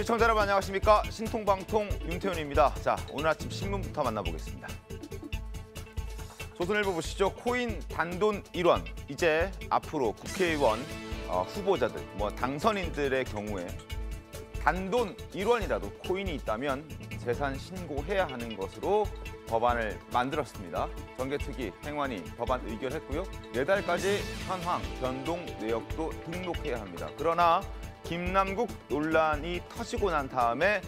시청자 여러분 안녕하십니까? 신통방통 윤태훈입니다. 자, 오늘 아침 신문부터 만나보겠습니다. 조선일보 보시죠. 코인 단돈 1원. 이제 앞으로 국회의원 후보자들, 당선인들의 경우에 단돈 1원이라도 코인이 있다면 재산 신고해야 하는 것으로 법안을 만들었습니다. 정개특위, 행안위 법안 의결했고요. 내달까지 현황, 변동 내역도 등록해야 합니다. 그러나 김남국 논란이 터지고 난 다음에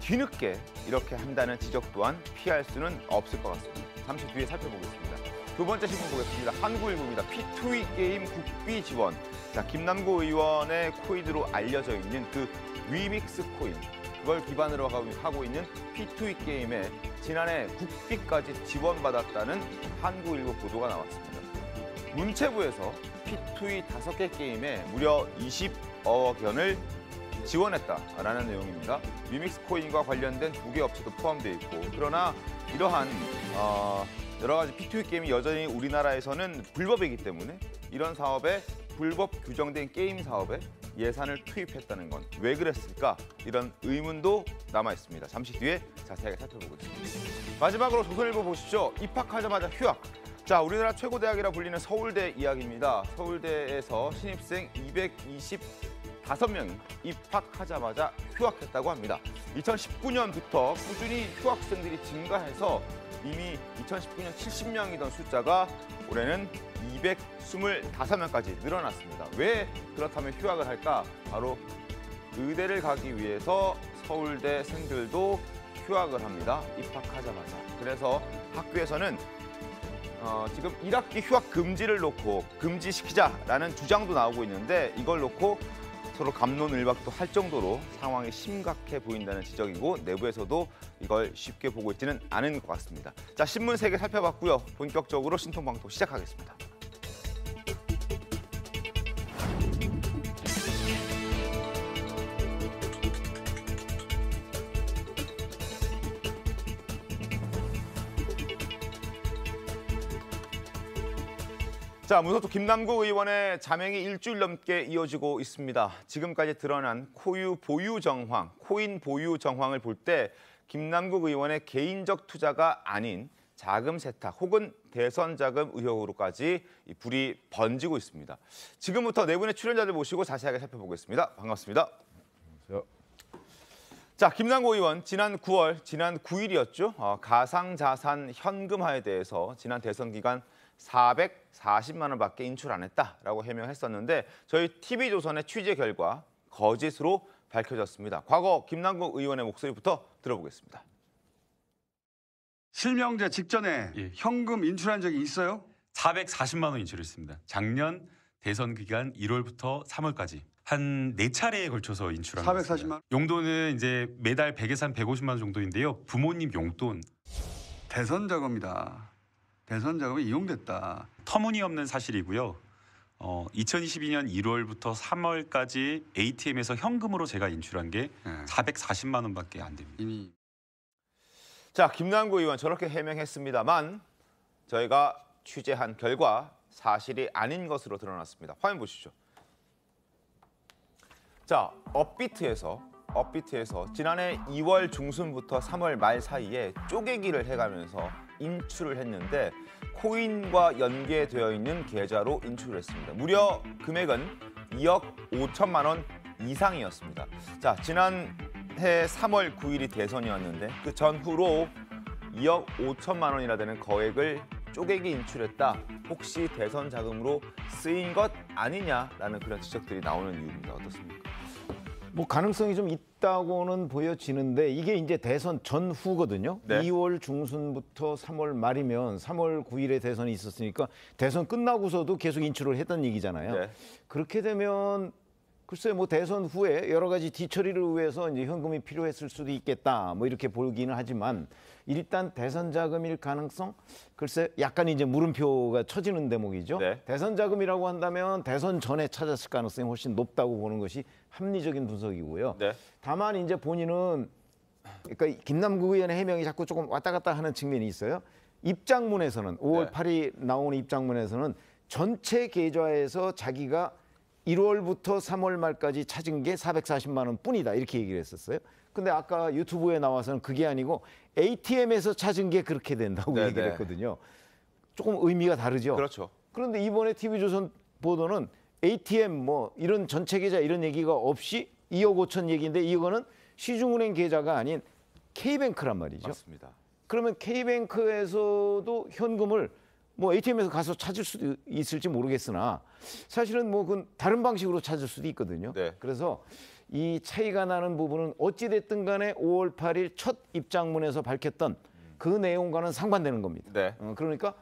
뒤늦게 이렇게 한다는 지적 또한 피할 수는 없을 것 같습니다. 잠시 뒤에 살펴보겠습니다. 두 번째 신문 보겠습니다. 한국일보입니다. P2E 게임 국비 지원. 자, 김남국 의원의 코인으로 알려져 있는 그 위믹스 코인. 그걸 기반으로 하고 있는 P2E 게임에 지난해 국비까지 지원받았다는 한국일보 보도가 나왔습니다. 문체부에서 P2E 5개 게임에 무려 20억 원을 지원했다라는 내용입니다. 위믹스 코인과 관련된 2개 업체도 포함되어 있고, 그러나 이러한 여러 가지 P2E 게임이 여전히 우리나라에서는 불법이기 때문에 이런 사업에 불법 규정된 게임 사업에 예산을 투입했다는 건 왜 그랬을까? 이런 의문도 남아 있습니다. 잠시 뒤에 자세하게 살펴보겠습니다. 마지막으로 조선일보 보십시오. 입학하자마자 휴학. 자, 우리나라 최고 대학이라 불리는 서울대 이야기입니다. 서울대에서 신입생 225명이 입학하자마자 휴학했다고 합니다. 2019년부터 꾸준히 휴학생들이 증가해서 이미 2019년 70명이던 숫자가 올해는 225명까지 늘어났습니다. 왜 그렇다면 휴학을 할까? 바로 의대를 가기 위해서 서울대생들도 휴학을 합니다. 입학하자마자. 그래서 학교에서는 지금 1학기 휴학 금지를 놓고 금지시키자라는 주장도 나오고 있는데, 이걸 놓고 서로 갑론을박도 할 정도로 상황이 심각해 보인다는 지적이고, 내부에서도 이걸 쉽게 보고 있지는 않은 것 같습니다. 자, 신문 3개 살펴봤고요. 본격적으로 신통방통 시작하겠습니다. 자, 문서도 김남국 의원의 자명이 일주일 넘게 이어지고 있습니다. 지금까지 드러난 코인 보유 정황을 볼 때 김남국 의원의 개인적 투자가 아닌 자금 세탁 혹은 대선 자금 의혹으로까지 불이 번지고 있습니다. 지금부터 네 분의 출연자들 모시고 자세하게 살펴보겠습니다. 반갑습니다. 안녕하세요. 자, 김남국 의원 지난 9일이었죠. 가상자산 현금화에 대해서 지난 대선 기간 440만 원밖에 인출 안 했다라고 해명했었는데, 저희 TV조선의 취재 결과 거짓으로 밝혀졌습니다. 과거 김남국 의원의 목소리부터 들어보겠습니다. 실명제 직전에 현금 인출한 적이 있어요? 440만 원 인출했습니다. 작년 대선 기간 1월부터 3월까지 한 4차례에 걸쳐서 인출한 겁니다. 440만 원? 용도는 이제 매달 100에서 150만 원 정도인데요. 부모님 용돈. 대선 자금이다. 대선 자금이 이용됐다. 터무니없는 사실이고요. 2022년 1월부터 3월까지 ATM에서 현금으로 제가 인출한 게 440만 원밖에 안 됩니다. 이미. 자, 김남국 의원 저렇게 해명했습니다만 저희가 취재한 결과 사실이 아닌 것으로 드러났습니다. 화면 보시죠. 자, 업비트에서 지난해 2월 중순부터 3월 말 사이에 쪼개기를 해가면서 인출을 했는데, 코인과 연계되어 있는 계좌로 인출을 했습니다. 무려 금액은 2억 5천만 원 이상이었습니다. 자, 지난해 3월 9일이 대선이었는데 그 전후로 2억 5천만 원이나 되는 거액을 쪼개기 인출했다. 혹시 대선 자금으로 쓰인 것 아니냐라는 그런 지적들이 나오는 이유입니다. 어떻습니까? 가능성이 좀 있다고는 보여지는데, 이게 이제 대선 전후거든요. 네. 2월 중순부터 3월 말이면 3월 9일에 대선이 있었으니까 대선 끝나고서도 계속 인출을 했던 얘기잖아요. 네. 그렇게 되면 글쎄 대선 후에 여러 가지 뒤처리를 위해서 이제 현금이 필요했을 수도 있겠다. 이렇게 보기는 하지만, 일단 대선 자금일 가능성? 글쎄 약간 이제 물음표가 쳐지는 대목이죠. 네. 대선 자금이라고 한다면 대선 전에 찾았을 가능성이 훨씬 높다고 보는 것이 합리적인 분석이고요. 네. 다만 이제 본인은, 그러니까 김남국 의원의 해명이 자꾸 조금 왔다 갔다 하는 측면이 있어요. 입장문에서는 5월 8일 나오는 입장문에서는 전체 계좌에서 자기가 1월부터 3월 말까지 찾은 게 440만 원 뿐이다 이렇게 얘기를 했었어요. 근데 아까 유튜브에 나와서는 그게 아니고 ATM에서 찾은 게 그렇게 된다고 네네. 얘기를 했거든요. 조금 의미가 다르죠. 그렇죠. 그런데 이번에 TV조선 보도는 ATM 뭐 이런 전체 계좌 이런 얘기가 없이 2억 5천 얘기인데 이거는 시중은행 계좌가 아닌 K뱅크란 말이죠. 맞습니다. 그러면 K뱅크에서도 현금을 뭐 ATM에서 가서 찾을 수도 있을지 모르겠으나 사실은 뭐 그건 다른 방식으로 찾을 수도 있거든요. 네. 그래서 이 차이가 나는 부분은 어찌됐든 간에 5월 8일 첫 입장문에서 밝혔던 그 내용과는 상반되는 겁니다. 네. 그러니까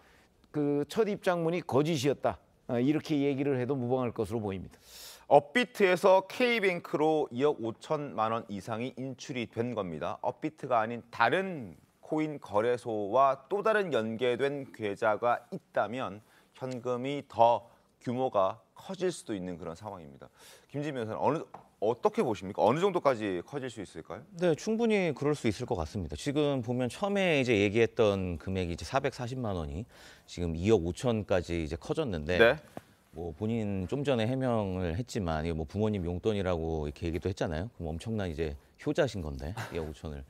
그 첫 입장문이 거짓이었다. 이렇게 얘기를 해도 무방할 것으로 보입니다. 업비트에서 K뱅크로 2억 5천만 원 이상이 인출이 된 겁니다. 업비트가 아닌 다른 코인 거래소와 또 다른 연계된 계좌가 있다면 현금이 더 규모가 커질 수도 있는 그런 상황입니다. 김지민 변호사는 어떻게 보십니까? 어느 정도까지 커질 수 있을까요? 네, 충분히 그럴 수 있을 것 같습니다. 지금 보면 처음에 이제 얘기했던 금액이 이제 440만 원이 지금 2억 5천까지 이제 커졌는데 네. 뭐 본인 좀 전에 해명을 했지만 이거 뭐 부모님 용돈이라고 이렇게 얘기도 했잖아요. 그럼 엄청난 이제 효자신 건데 2억 5천을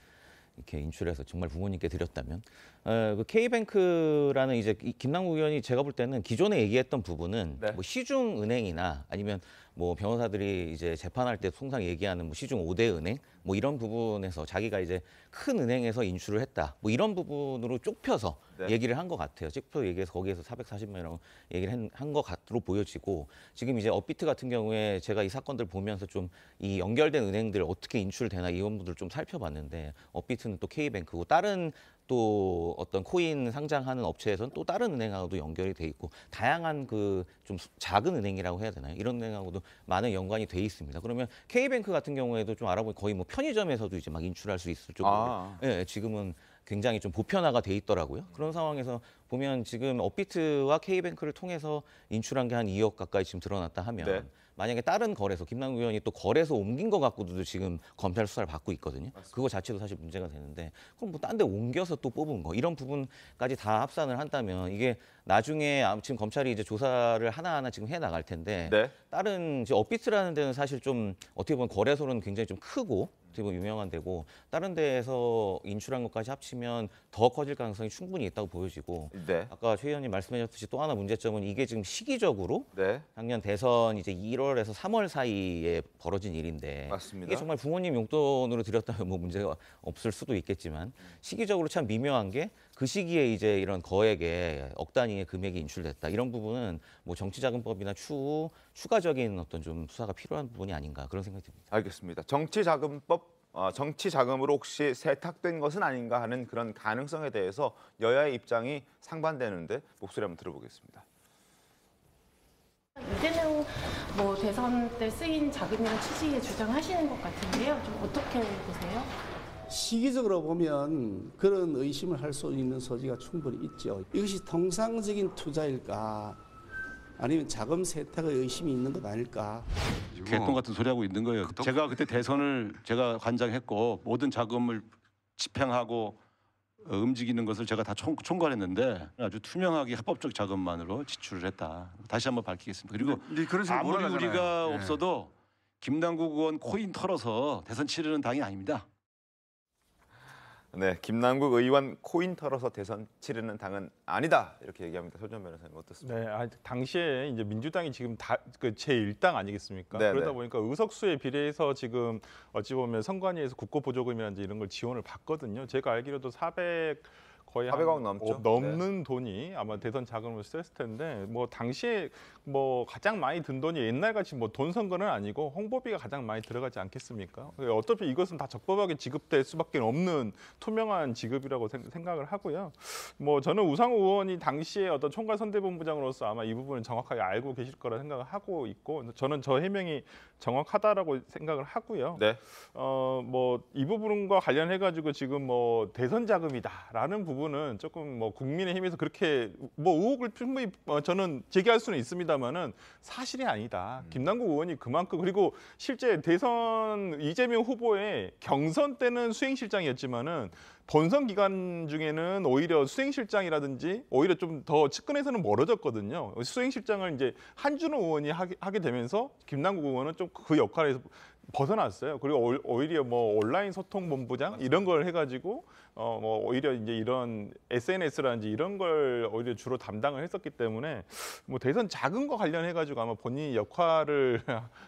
이렇게 인출해서 정말 부모님께 드렸다면 그 K뱅크라는 이제 김남국 의원이 제가 볼 때는 기존에 얘기했던 부분은 네. 뭐 시중 은행이나 아니면 뭐 변호사들이 이제 재판할 때 통상 얘기하는 뭐 시중 5대 은행 뭐 이런 부분에서 자기가 이제 큰 은행에서 인출을 했다 뭐 이런 부분으로 좁혀서 네. 얘기를 한 것 같아요. 좁혀서 얘기해서 거기에서 440만 원이라고 얘기를 한 것 같으로 보여지고 지금 이제 업비트 같은 경우에 제가 이 사건들 보면서 좀 이 연결된 은행들 어떻게 인출되나 이런 분들 좀 살펴봤는데 업비트는 또 K뱅크고 다른 또 어떤 코인 상장하는 업체에서는 또 다른 은행하고도 연결이 돼 있고 다양한 그 좀 작은 은행이라고 해야 되나요? 이런 은행하고도 많은 연관이 돼 있습니다. 그러면 K뱅크 같은 경우에도 좀 알아보니 거의 뭐 편의점에서도 이제 막 인출할 수 있을 정도로 예, 지금은 굉장히 좀 보편화가 돼 있더라고요. 그런 상황에서 보면 지금 업비트와 K뱅크를 통해서 인출한 게 한 2억 가까이 지금 드러났다 하면 네. 만약에 다른 거래소, 김남국 의원이 또 거래소 옮긴 거 갖고도 지금 검찰 수사를 받고 있거든요. 그거 자체도 사실 문제가 되는데 그럼 뭐 딴 데 옮겨서 또 뽑은 거 이런 부분까지 다 합산을 한다면 이게 나중에 지금 검찰이 이제 조사를 하나하나 지금 해 나갈 텐데 네. 다른 이제 업비트라는 데는 사실 좀 어떻게 보면 거래소는 굉장히 좀 크고 어떻게 보면 유명한 데고 다른 데에서 인출한 것까지 합치면 더 커질 가능성이 충분히 있다고 보여지고 네. 아까 최 의원님 말씀하셨듯이 또 하나 문제점은 이게 지금 시기적으로 네. 작년 대선 이제 1월에서 3월 사이에 벌어진 일인데 맞습니다. 이게 정말 부모님 용돈으로 드렸다면 뭐 문제가 없을 수도 있겠지만 시기적으로 참 미묘한 게 그 시기에 이제 이런 거액의 억 단위의 금액이 인출됐다 이런 부분은 뭐 정치자금법이나 추후 추가적인 어떤 좀 수사가 필요한 부분이 아닌가 그런 생각이 듭니다. 알겠습니다. 정치자금법 정치자금으로 혹시 세탁된 것은 아닌가 하는 그런 가능성에 대해서 여야의 입장이 상반되는데 목소리 한번 들어보겠습니다. 이재명 뭐 대선 때 쓰인 자금이라는 취지에 주장하시는 것 같은데요. 좀 어떻게 보세요? 시기적으로 보면 그런 의심을 할 수 있는 소지가 충분히 있죠. 이것이 통상적인 투자일까? 아니면 자금 세탁의 의심이 있는 것 아닐까? 개똥 같은 소리 하고 있는 거예요. 제가 그때 대선을 제가 관장했고 모든 자금을 집행하고 움직이는 것을 제가 다 총괄했는데 아주 투명하게 합법적 자금만으로 지출을 했다. 다시 한번 밝히겠습니다. 그리고 근데 그런 식으로 아무리 몰아가잖아요. 우리가 예. 없어도 김남국 의원 코인 털어서 대선 치르는 당이 아닙니다. 네, 김남국 의원 코인 털어서 대선 치르는 당은 아니다 이렇게 얘기합니다. 손정 변호사님 어떻습니까? 네, 당시에 이제 민주당이 지금 그 제1당 아니겠습니까? 네, 그러다 네. 보니까 의석수에 비례해서 지금 어찌 보면 선관위에서 국고보조금이라든지 이런 걸 지원을 받거든요. 제가 알기로도 400 거의 400억 넘죠. 넘는 돈이 아마 대선 자금으로 쓰였을 텐데 뭐 당시에 뭐 가장 많이 든 돈이 옛날같이 뭐 돈 선거는 아니고 홍보비가 가장 많이 들어가지 않겠습니까? 어차피 이것은 다 적법하게 지급될 수밖에 없는 투명한 지급이라고 생각을 하고요. 뭐 저는 우상호 의원이 당시에 어떤 총괄선대본부장으로서 아마 이 부분을 정확하게 알고 계실 거라 생각을 하고 있고 저는 저 해명이 정확하다라고 생각을 하고요. 네. 뭐 이 부분과 관련해 가지고 지금 뭐 대선 자금이다라는 부분은 조금 뭐 국민의힘에서 그렇게 뭐 의혹을 충분히 저는 제기할 수는 있습니다만은 사실이 아니다. 김남국 의원이 그만큼 그리고 실제 대선 이재명 후보의 경선 때는 수행실장이었지만은 본선 기간 중에는 오히려 수행실장이라든지 오히려 좀 더 측근에서는 멀어졌거든요. 수행실장을 이제 한준호 의원이 하게 되면서 김남국 의원은 좀 그 역할에서 벗어났어요. 그리고 오히려 뭐 온라인 소통본부장 이런 걸 해가지고 뭐 오히려 이제 이런 SNS라든지 이런 걸 오히려 주로 담당을 했었기 때문에 뭐 대선 작은 거 관련해가지고 아마 본인이 역할을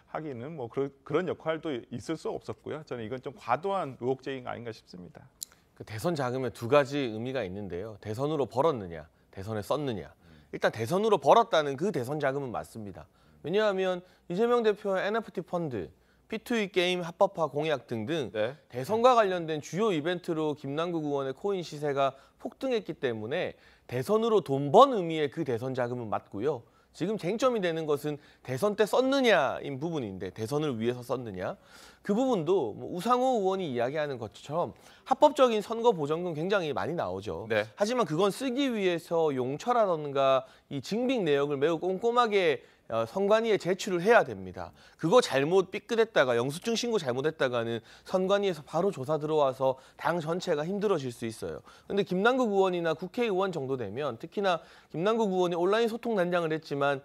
하기는 뭐 그런 역할도 있을 수 없었고요. 저는 이건 좀 과도한 의혹 제기가 아닌가 싶습니다. 그 대선 자금에 두 가지 의미가 있는데요. 대선으로 벌었느냐, 대선에 썼느냐. 일단 대선으로 벌었다는 그 대선 자금은 맞습니다. 왜냐하면 이재명 대표의 NFT 펀드, P2E 게임 합법화 공약 등등 네. 대선과 관련된 주요 이벤트로 김남국 의원의 코인 시세가 폭등했기 때문에 대선으로 돈 번 의미의 그 대선 자금은 맞고요. 지금 쟁점이 되는 것은 대선 때 썼느냐인 부분인데 대선을 위해서 썼느냐. 그 부분도 뭐 우상호 의원이 이야기하는 것처럼 합법적인 선거 보전금 굉장히 많이 나오죠. 네. 하지만 그건 쓰기 위해서 용처라던가 이 증빙 내역을 매우 꼼꼼하게 선관위에 제출을 해야 됩니다. 그거 잘못 삐끗했다가 영수증 신고 잘못했다가는 선관위에서 바로 조사 들어와서 당 전체가 힘들어질 수 있어요. 근데 김남국 의원이나 국회의원 정도 되면 특히나 김남국 의원이 온라인 소통 단장을 했지만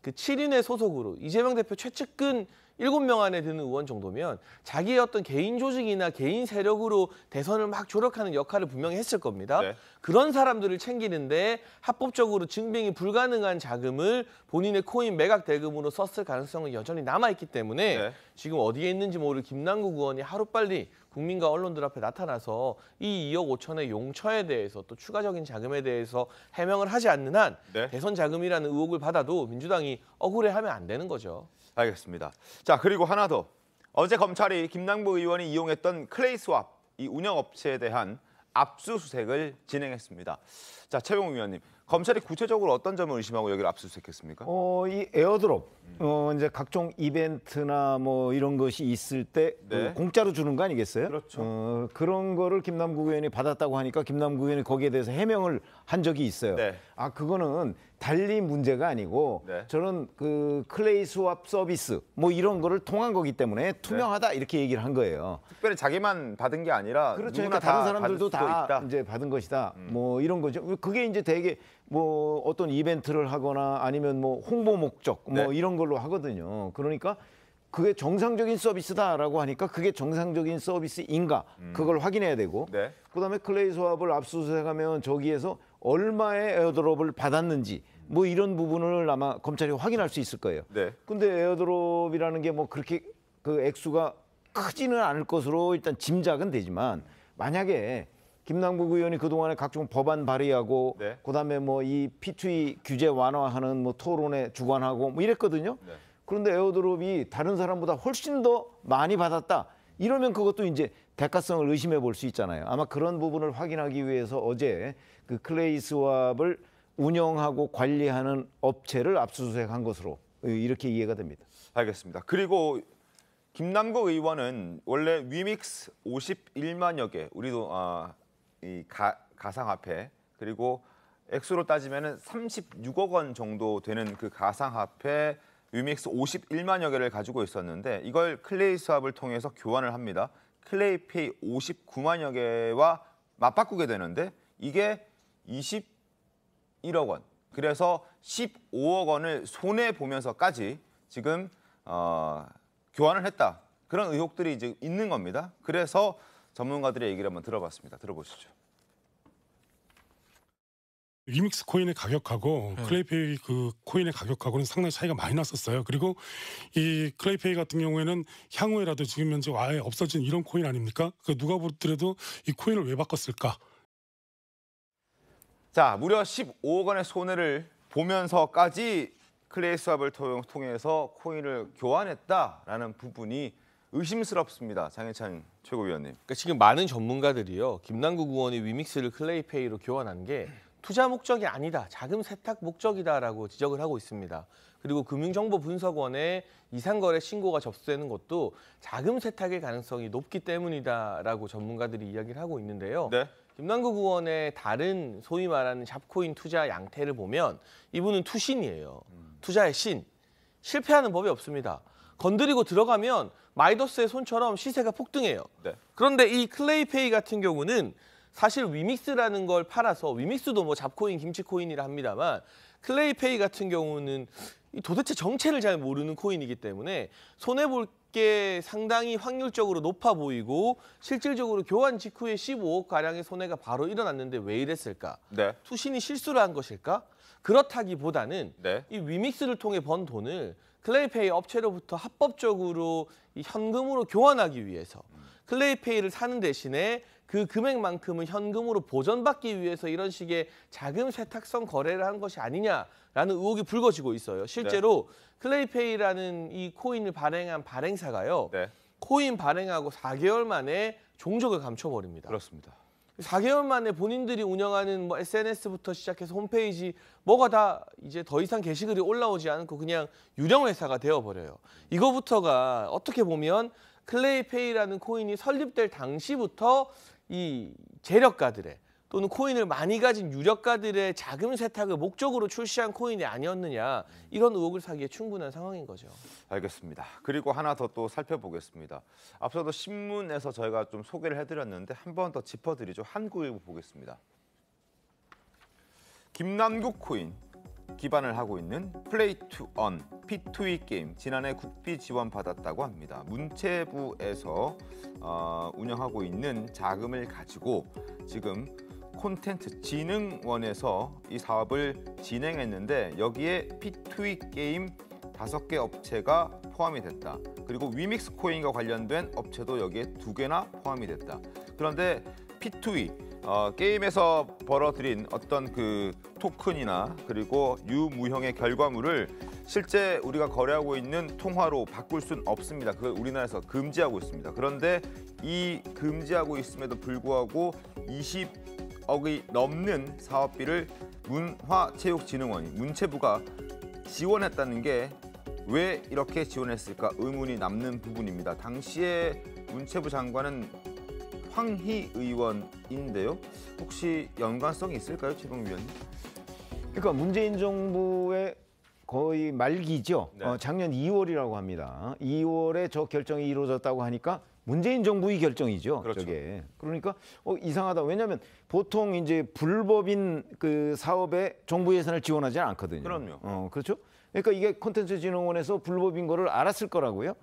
그 7인의 소속으로 이재명 대표 최측근 7명 안에 드는 의원 정도면 자기의 어떤 개인 조직이나 개인 세력으로 대선을 막 조력하는 역할을 분명히 했을 겁니다. 네. 그런 사람들을 챙기는데 합법적으로 증빙이 불가능한 자금을 본인의 코인 매각 대금으로 썼을 가능성은 여전히 남아있기 때문에 네. 지금 어디에 있는지 모를 김남국 의원이 하루빨리 국민과 언론들 앞에 나타나서 이 2억 5천의 용처에 대해서 또 추가적인 자금에 대해서 해명을 하지 않는 한 네. 대선 자금이라는 의혹을 받아도 민주당이 억울해하면 안 되는 거죠. 알겠습니다. 자, 그리고 하나 더. 어제 검찰이 김남국 의원이 이용했던 클레이 스왑 이 운영업체에 대한 압수수색을 진행했습니다. 자, 최용욱 위원님, 검찰이 구체적으로 어떤 점을 의심하고 여기를 압수수색했습니까? 이 에어드롭, 이제 각종 이벤트나 뭐 이런 것이 있을 때 네. 공짜로 주는 거 아니겠어요? 그렇죠. 그런 거를 김남국 의원이 받았다고 하니까 김남국 의원이 거기에 대해서 해명을 한 적이 있어요. 네. 그거는 달리 문제가 아니고 네. 저는 그 클레이 스왑 서비스 뭐 이런 거를 통한 거기 때문에 투명하다 이렇게 얘기를 한 거예요. 특별히 자기만 받은 게 아니라 그렇죠. 누구나 그러니까 다른 다 사람들도 받을 수도 다 있다. 이제 받은 것이다. 뭐 이런 거죠. 그게 이제 되게 뭐 어떤 이벤트를 하거나 아니면 뭐 홍보 목적 뭐 네. 이런 걸로 하거든요. 그러니까 그게 정상적인 서비스다라고 하니까 그게 정상적인 서비스인가 그걸 확인해야 되고 네. 그다음에 클레이 스왑을 압수수색하면 저기에서 얼마의 에어드롭을 받았는지 뭐 이런 부분을 아마 검찰이 확인할 수 있을 거예요. 네. 근데 에어드롭이라는 게 뭐 그렇게 그 액수가 크지는 않을 것으로 일단 짐작은 되지만 만약에 김남국 의원이 그동안에 각종 법안 발의하고 네. 그다음에 뭐 이 P2E 규제 완화하는 뭐 토론에 주관하고 뭐 이랬거든요. 네. 그런데 에어드롭이 다른 사람보다 훨씬 더 많이 받았다. 이러면 그것도 이제 대가성을 의심해 볼 수 있잖아요. 아마 그런 부분을 확인하기 위해서 어제 그 클레이 스왑을 운영하고 관리하는 업체를 압수수색한 것으로 이렇게 이해가 됩니다. 알겠습니다. 그리고 김남국 의원은 원래 위믹스 51만여 개, 우리도 이 가상화폐 그리고 액수로 따지면은 36억 원 정도 되는 그 가상화폐 위믹스 51만여 개를 가지고 있었는데 이걸 클레이 스왑을 통해서 교환을 합니다. 클레이페이 59만여 개와 맞바꾸게 되는데 이게 21억 원. 그래서 15억 원을 손해 보면서까지 지금 교환을 했다. 그런 의혹들이 이제 있는 겁니다. 그래서 전문가들의 얘기를 한번 들어봤습니다. 들어보시죠. 위믹스 코인의 가격하고 클레이페이 그 코인의 가격하고는 상당히 차이가 많이 났었어요. 그리고 이 클레이페이 같은 경우에는 향후에라도 지금 현재 아예 없어진 이런 코인 아닙니까? 그 누가 보더라도 이 코인을 왜 바꿨을까? 자, 무려 15억 원의 손해를 보면서까지 클레이 스왑을 통해서 코인을 교환했다라는 부분이 의심스럽습니다. 장해찬 최고위원님. 그러니까 지금 많은 전문가들이요. 김남국 의원이 위믹스를 클레이페이로 교환한 게 투자 목적이 아니다. 자금 세탁 목적이다라고 지적을 하고 있습니다. 그리고 금융정보분석원에 이상거래 신고가 접수되는 것도 자금 세탁의 가능성이 높기 때문이다라고 전문가들이 이야기를 하고 있는데요. 네. 김남국 의원의 다른 소위 말하는 잡코인 투자 양태를 보면 이분은 투신이에요. 투자의 신. 실패하는 법이 없습니다. 건드리고 들어가면 마이더스의 손처럼 시세가 폭등해요. 네. 그런데 이 클레이페이 같은 경우는 사실 위믹스라는 걸 팔아서 위믹스도 뭐 잡코인, 김치코인이라 합니다만 클레이페이 같은 경우는 도대체 정체를 잘 모르는 코인이기 때문에 손해볼 게 상당히 확률적으로 높아 보이고 실질적으로 교환 직후에 15억 가량의 손해가 바로 일어났는데 왜 이랬을까? 네. 투신이 실수를 한 것일까? 그렇다기보다는 네. 이 위믹스를 통해 번 돈을 클레이페이 업체로부터 합법적으로 이 현금으로 교환하기 위해서 클레이페이를 사는 대신에 그 금액만큼은 현금으로 보전받기 위해서 이런 식의 자금 세탁성 거래를 한 것이 아니냐라는 의혹이 불거지고 있어요. 실제로 클레이페이라는 이 코인을 발행한 발행사가요. 네. 코인 발행하고 4개월 만에 종족을 감춰버립니다. 그렇습니다. 4개월 만에 본인들이 운영하는 뭐 SNS부터 시작해서 홈페이지 뭐가 다 이제 더 이상 게시글이 올라오지 않고 그냥 유령 회사가 되어버려요. 이거부터가 어떻게 보면 클레이페이라는 코인이 설립될 당시부터 이 재력가들의 또는 코인을 많이 가진 유력가들의 자금 세탁을 목적으로 출시한 코인이 아니었느냐 이런 의혹을 사기에 충분한 상황인 거죠. 알겠습니다. 그리고 하나 더 또 살펴보겠습니다. 앞서도 신문에서 저희가 좀 소개를 해드렸는데 한 번 더 짚어드리죠. 한국일보 보겠습니다. 김남국 코인 기반을 하고 있는 플레이투언 P2E 게임 지난해 국비 지원 받았다고 합니다. 문체부에서 운영하고 있는 자금을 가지고 지금 콘텐츠 진흥원에서 이 사업을 진행했는데 여기에 P2E 게임 5개 업체가 포함이 됐다. 그리고 위믹스 코인과 관련된 업체도 여기에 2개나 포함이 됐다. 그런데 P2E 게임에서 벌어들인 어떤 그 토큰이나 그리고 유무형의 결과물을 실제 우리가 거래하고 있는 통화로 바꿀 수는 없습니다. 그걸 우리나라에서 금지하고 있습니다. 그런데 이 금지하고 있음에도 불구하고 20억이 넘는 사업비를 문화체육진흥원이 문체부가 지원했다는 게 왜 이렇게 지원했을까 의문이 남는 부분입니다. 당시에 문체부 장관은 황희 의원인데요. 혹시 연관성이 있을까요, 최동 위원님? 그러니까 문재인 정부의 거의 말기죠. 네. 작년 2월이라고 합니다. 2월에 저 결정이 이루어졌다고 하니까 문재인 정부의 결정이죠. 그렇죠. 저게. 그러니까 이상하다. 왜냐하면 보통 이제 불법인 그 사업에 정부 예산을 지원하지 않거든요. 그럼요. 그렇죠. 그러니까 이게 콘텐츠진흥원에서 불법인 거를 알았을 거라고요.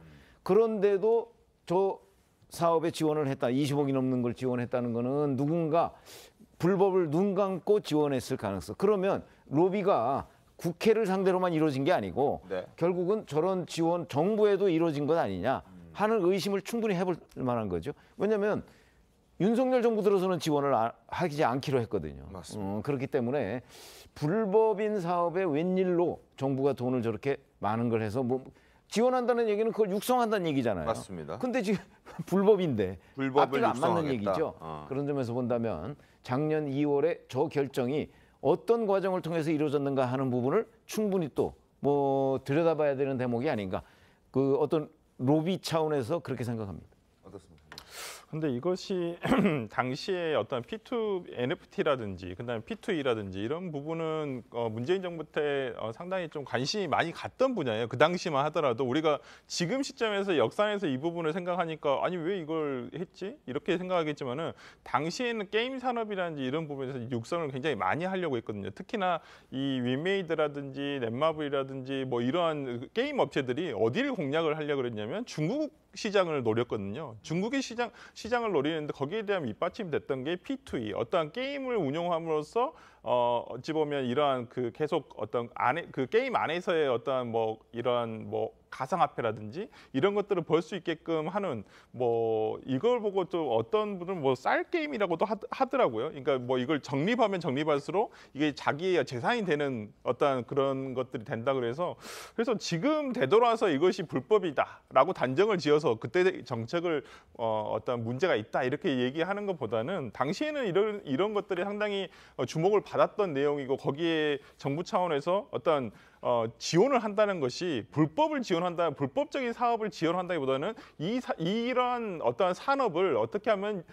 그런데도 저 사업에 지원을 했다. 20억이 넘는 걸 지원했다는 거는 누군가 불법을 눈 감고 지원했을 가능성. 그러면 로비가 국회를 상대로만 이루어진 게 아니고 네. 결국은 저런 지원 정부에도 이루어진 것 아니냐 하는 의심을 충분히 해볼 만한 거죠. 왜냐하면 윤석열 정부 들어서는 지원을 하지 않기로 했거든요. 맞습니다. 그렇기 때문에 불법인 사업에 웬일로 정부가 돈을 저렇게 많은 걸 해서 뭐 지원한다는 얘기는 그걸 육성한다는 얘기잖아요. 맞습니다. 근데 지금 불법인데 불법을 앞뒤가 안 맞는 육성하겠다. 얘기죠. 그런 점에서 본다면 작년 2월에 저 결정이 어떤 과정을 통해서 이루어졌는가 하는 부분을 충분히 또 뭐 들여다봐야 되는 대목이 아닌가. 그 어떤 로비 차원에서 그렇게 생각합니다. 어떻습니까? 근데 이것이 당시에 어떤 P2 NFT라든지 그다음에 P2E라든지 이런 부분은 문재인 정부 때 상당히 좀 관심이 많이 갔던 분야예요. 그 당시만 하더라도 우리가 지금 시점에서 역산해서 이 부분을 생각하니까 아니 왜 이걸 했지? 이렇게 생각하겠지만은 당시에는 게임 산업이라든지 이런 부분에서 육성을 굉장히 많이 하려고 했거든요. 특히나 이 윈메이드라든지 넷마블이라든지 뭐 이러한 게임 업체들이 어디를 공략을 하려고 그랬냐면 중국 시장을 노렸거든요. 중국의 시장을 노리는데 거기에 대한 밑받침이 됐던 게 P2E, 어떠한 게임을 운영함으로써 어찌 보면 이러한 그 계속 어떤 안에 그 게임 안에서의 어떠한 뭐 이러한 뭐 가상화폐라든지 이런 것들을 벌 수 있게끔 하는 뭐 이걸 보고 또 어떤 분은 뭐 쌀 게임이라고도 하더라고요. 그러니까 뭐 이걸 적립하면 적립할수록 이게 자기의 재산이 되는 어떤 그런 것들이 된다 그래서 지금 되돌아서 이것이 불법이다라고 단정을 지어서 그때 정책을 어떤 문제가 있다 이렇게 얘기하는 것보다는 당시에는 이런 것들이 상당히 주목을 받았던 내용이고 거기에 정부 차원에서 어떤 지원을 한다는 것이 불법적인 사업을 지원한다기보다는 이러한 어떠한 산업을 어떻게 하면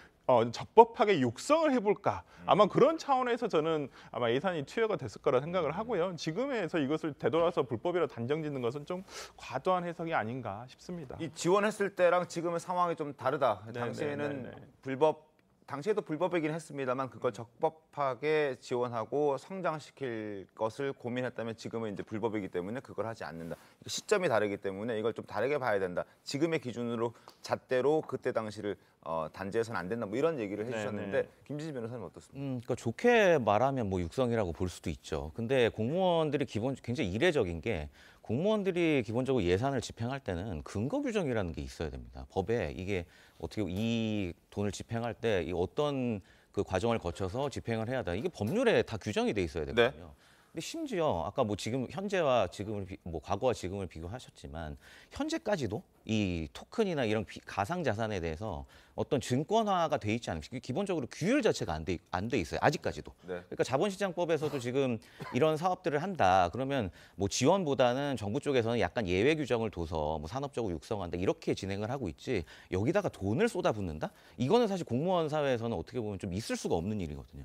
적법하게 육성을 해볼까 아마 그런 차원에서 저는 아마 예산이 투여가 됐을 거라 생각을 하고요. 지금에서 이것을 되돌아서 불법이라 단정짓는 것은 좀 과도한 해석이 아닌가 싶습니다. 이 지원했을 때랑 지금의 상황이 좀 다르다. 당시에는 불법 당시에도 불법이긴 했습니다만 그걸 적법하게 지원하고 성장시킬 것을 고민했다면 지금은 이제 불법이기 때문에 그걸 하지 않는다. 시점이 다르기 때문에 이걸 좀 다르게 봐야 된다. 지금의 기준으로 잣대로 그때 당시를 단죄해서는 안 된다. 뭐 이런 얘기를 해주셨는데 김진지 변호사님 어떻습니까? 그러니까 좋게 말하면 뭐 육성이라고 볼 수도 있죠. 근데 공무원들이 굉장히 이례적인 게 공무원들이 기본적으로 예산을 집행할 때는 근거 규정이라는 게 있어야 됩니다. 법에 이게 어떻게 이 돈을 집행할 때 이 어떤 그 과정을 거쳐서 집행을 해야 돼. 이게 법률에 다 규정이 돼 있어야 되거든요. 근데 심지어 아까 뭐 지금 현재와 지금을 뭐 과거와 지금을 비교하셨지만 현재까지도 이 토큰이나 이런 가상 자산에 대해서 어떤 증권화가 돼 있지 않습니까? 기본적으로 규율 자체가 안 돼 있어요. 아직까지도. 그러니까 자본시장법에서도 지금 이런 사업들을 한다. 그러면 뭐 지원보다는 정부 쪽에서는 약간 예외 규정을 둬서 뭐 산업적으로 육성한다. 이렇게 진행을 하고 있지. 여기다가 돈을 쏟아붓는다? 이거는 사실 공무원 사회에서는 어떻게 보면 좀 있을 수가 없는 일이거든요.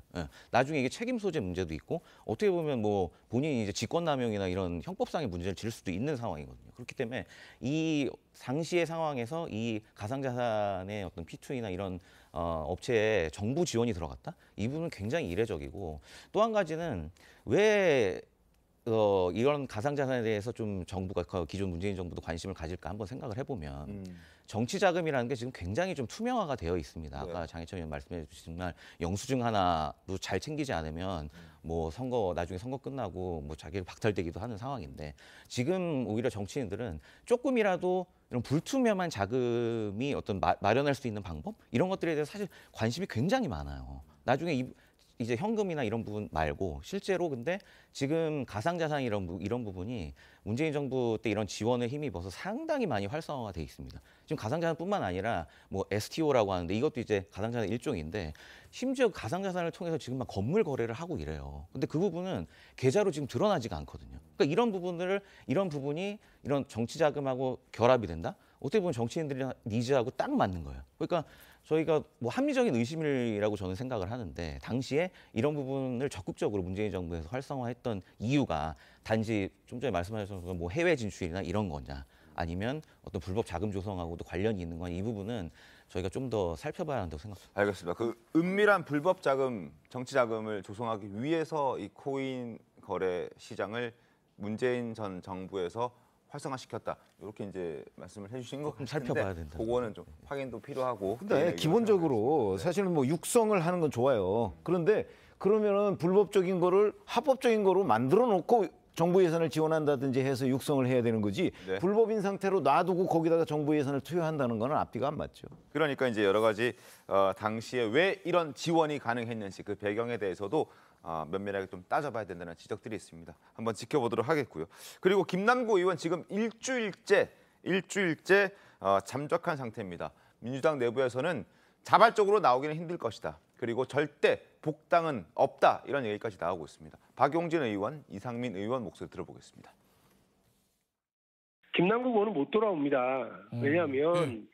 나중에 이게 책임 소재 문제도 있고 어떻게 보면 뭐 본인이 이제 직권남용이나 이런 형법상의 문제를 질 수도 있는 상황이거든요. 그렇기 때문에 이 당시의 상황에서 이 가상자산의 어떤 P2E나 이런 업체에 정부 지원이 들어갔다? 이 부분은 굉장히 이례적이고 또 한 가지는 왜 이런 가상자산에 대해서 좀 정부가 기존 문재인 정부도 관심을 가질까 한번 생각을 해보면 정치 자금이라는 게 지금 굉장히 좀 투명화가 되어 있습니다. 아까 장혜철 의원 말씀해 주신 영수증 하나도 잘 챙기지 않으면 뭐 나중에 선거 끝나고 뭐 자기를 박탈되기도 하는 상황인데 지금 오히려 정치인들은 조금이라도 이런 불투명한 자금이 어떤 마련할 수 있는 방법 이런 것들에 대해서 사실 관심이 굉장히 많아요. 나중에 이제 현금이나 이런 부분 말고 실제로 근데 지금 가상자산 이런 부분이 문재인 정부 때 이런 지원을 힘입어서 상당히 많이 활성화가 돼 있습니다. 지금 가상자산뿐만 아니라 뭐 STO라고 하는데 이것도 이제 가상자산 일종인데 심지어 가상자산을 통해서 지금 막 건물 거래를 하고 이래요. 근데 그 부분은 계좌로 지금 드러나지가 않거든요. 그러니까 이런 부분이 이런 정치 자금하고 결합이 된다? 어떻게 보면 정치인들의 니즈하고 딱 맞는 거예요. 그러니까 저희가 뭐 합리적인 의심이라고 저는 생각을 하는데 당시에 이런 부분을 적극적으로 문재인 정부에서 활성화했던 이유가 단지 좀 전에 말씀하셨던 뭐 해외 진출이나 이런 거냐 아니면 어떤 불법 자금 조성하고도 관련이 있는 거냐 이 부분은 저희가 좀 더 살펴봐야 한다고 생각합니다. 알겠습니다. 그 은밀한 불법 자금, 정치 자금을 조성하기 위해서 이 코인 거래 시장을 문재인 전 정부에서 활성화시켰다. 이렇게 이제 말씀을 해주신 것 같은데 살펴봐야 된다. 그거는 좀 확인도 필요하고. 근데 기본적으로 사실은 뭐 육성을 하는 건 좋아요. 그런데 그러면은 불법적인 거를 합법적인 거로 만들어 놓고 정부 예산을 지원한다든지 해서 육성을 해야 되는 거지. 불법인 상태로 놔두고 거기다가 정부 예산을 투여한다는 거는 앞뒤가 안 맞죠. 그러니까 이제 여러 가지 당시에 왜 이런 지원이 가능했는지 그 배경에 대해서도 면밀하게 좀 따져봐야 된다는 지적들이 있습니다. 한번 지켜보도록 하겠고요. 그리고 김남국 의원 지금 일주일째 잠적한 상태입니다. 민주당 내부에서는 자발적으로 나오기는 힘들 것이다. 그리고 절대 복당은 없다. 이런 얘기까지 나오고 있습니다. 박용진 의원, 이상민 의원 목소리 들어보겠습니다. 김남국 의원은 못 돌아옵니다. 왜냐하면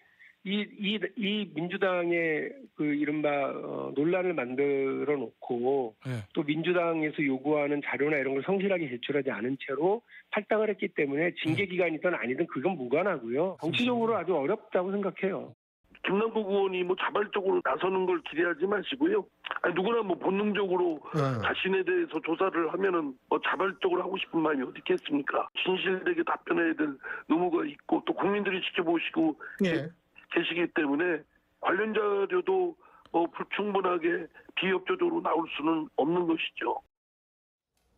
이 민주당의 그 이른바 논란을 만들어 놓고 또 민주당에서 요구하는 자료나 이런 걸 성실하게 제출하지 않은 채로 탈당을 했기 때문에 징계 기간이든 아니든 그건 무관하고요. 정치적으로 아주 어렵다고 생각해요. 김남국 의원이 뭐 자발적으로 나서는 걸 기대하지 마시고요. 누구나 뭐 본능적으로 자신에 대해서 조사를 하면은 뭐 자발적으로 하고 싶은 마음이 어디 있겠습니까? 진실되게 답변해야 될 의무가 있고 또 국민들이 지켜보시고 계시기 때문에 관련 자료도 불충분하게 비협조적으로 나올 수는 없는 것이죠.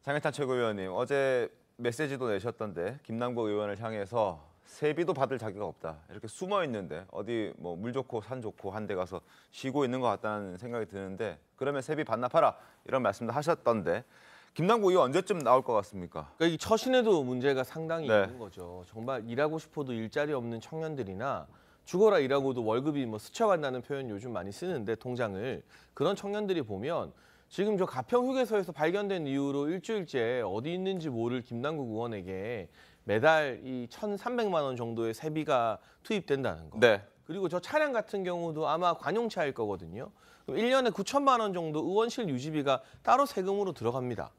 장혜찬 최고위원님 어제 메시지도 내셨던데 김남국 의원을 향해서 세비도 받을 자격 없다. 이렇게 숨어 있는데 어디 뭐 물 좋고 산 좋고 한 데 가서 쉬고 있는 것 같다는 생각이 드는데 그러면 세비 반납하라 이런 말씀도 하셨던데 김남국 의원 언제쯤 나올 것 같습니까? 그러니까 이 처신에도 문제가 상당히 있는 거죠. 정말 일하고 싶어도 일자리 없는 청년들이나 죽어라 일하고도 월급이 뭐 스쳐간다는 표현 요즘 많이 쓰는데 통장을 그런 청년들이 보면 지금 저 가평 휴게소에서 발견된 이후로 일주일째 어디 있는지 모를 김남국 의원에게 매달 이 1,300만 원 정도의 세비가 투입된다는 거. 그리고 저 차량 같은 경우도 아마 관용차일 거거든요. 그럼 1년에 9천만 원 정도 의원실 유지비가 따로 세금으로 들어갑니다.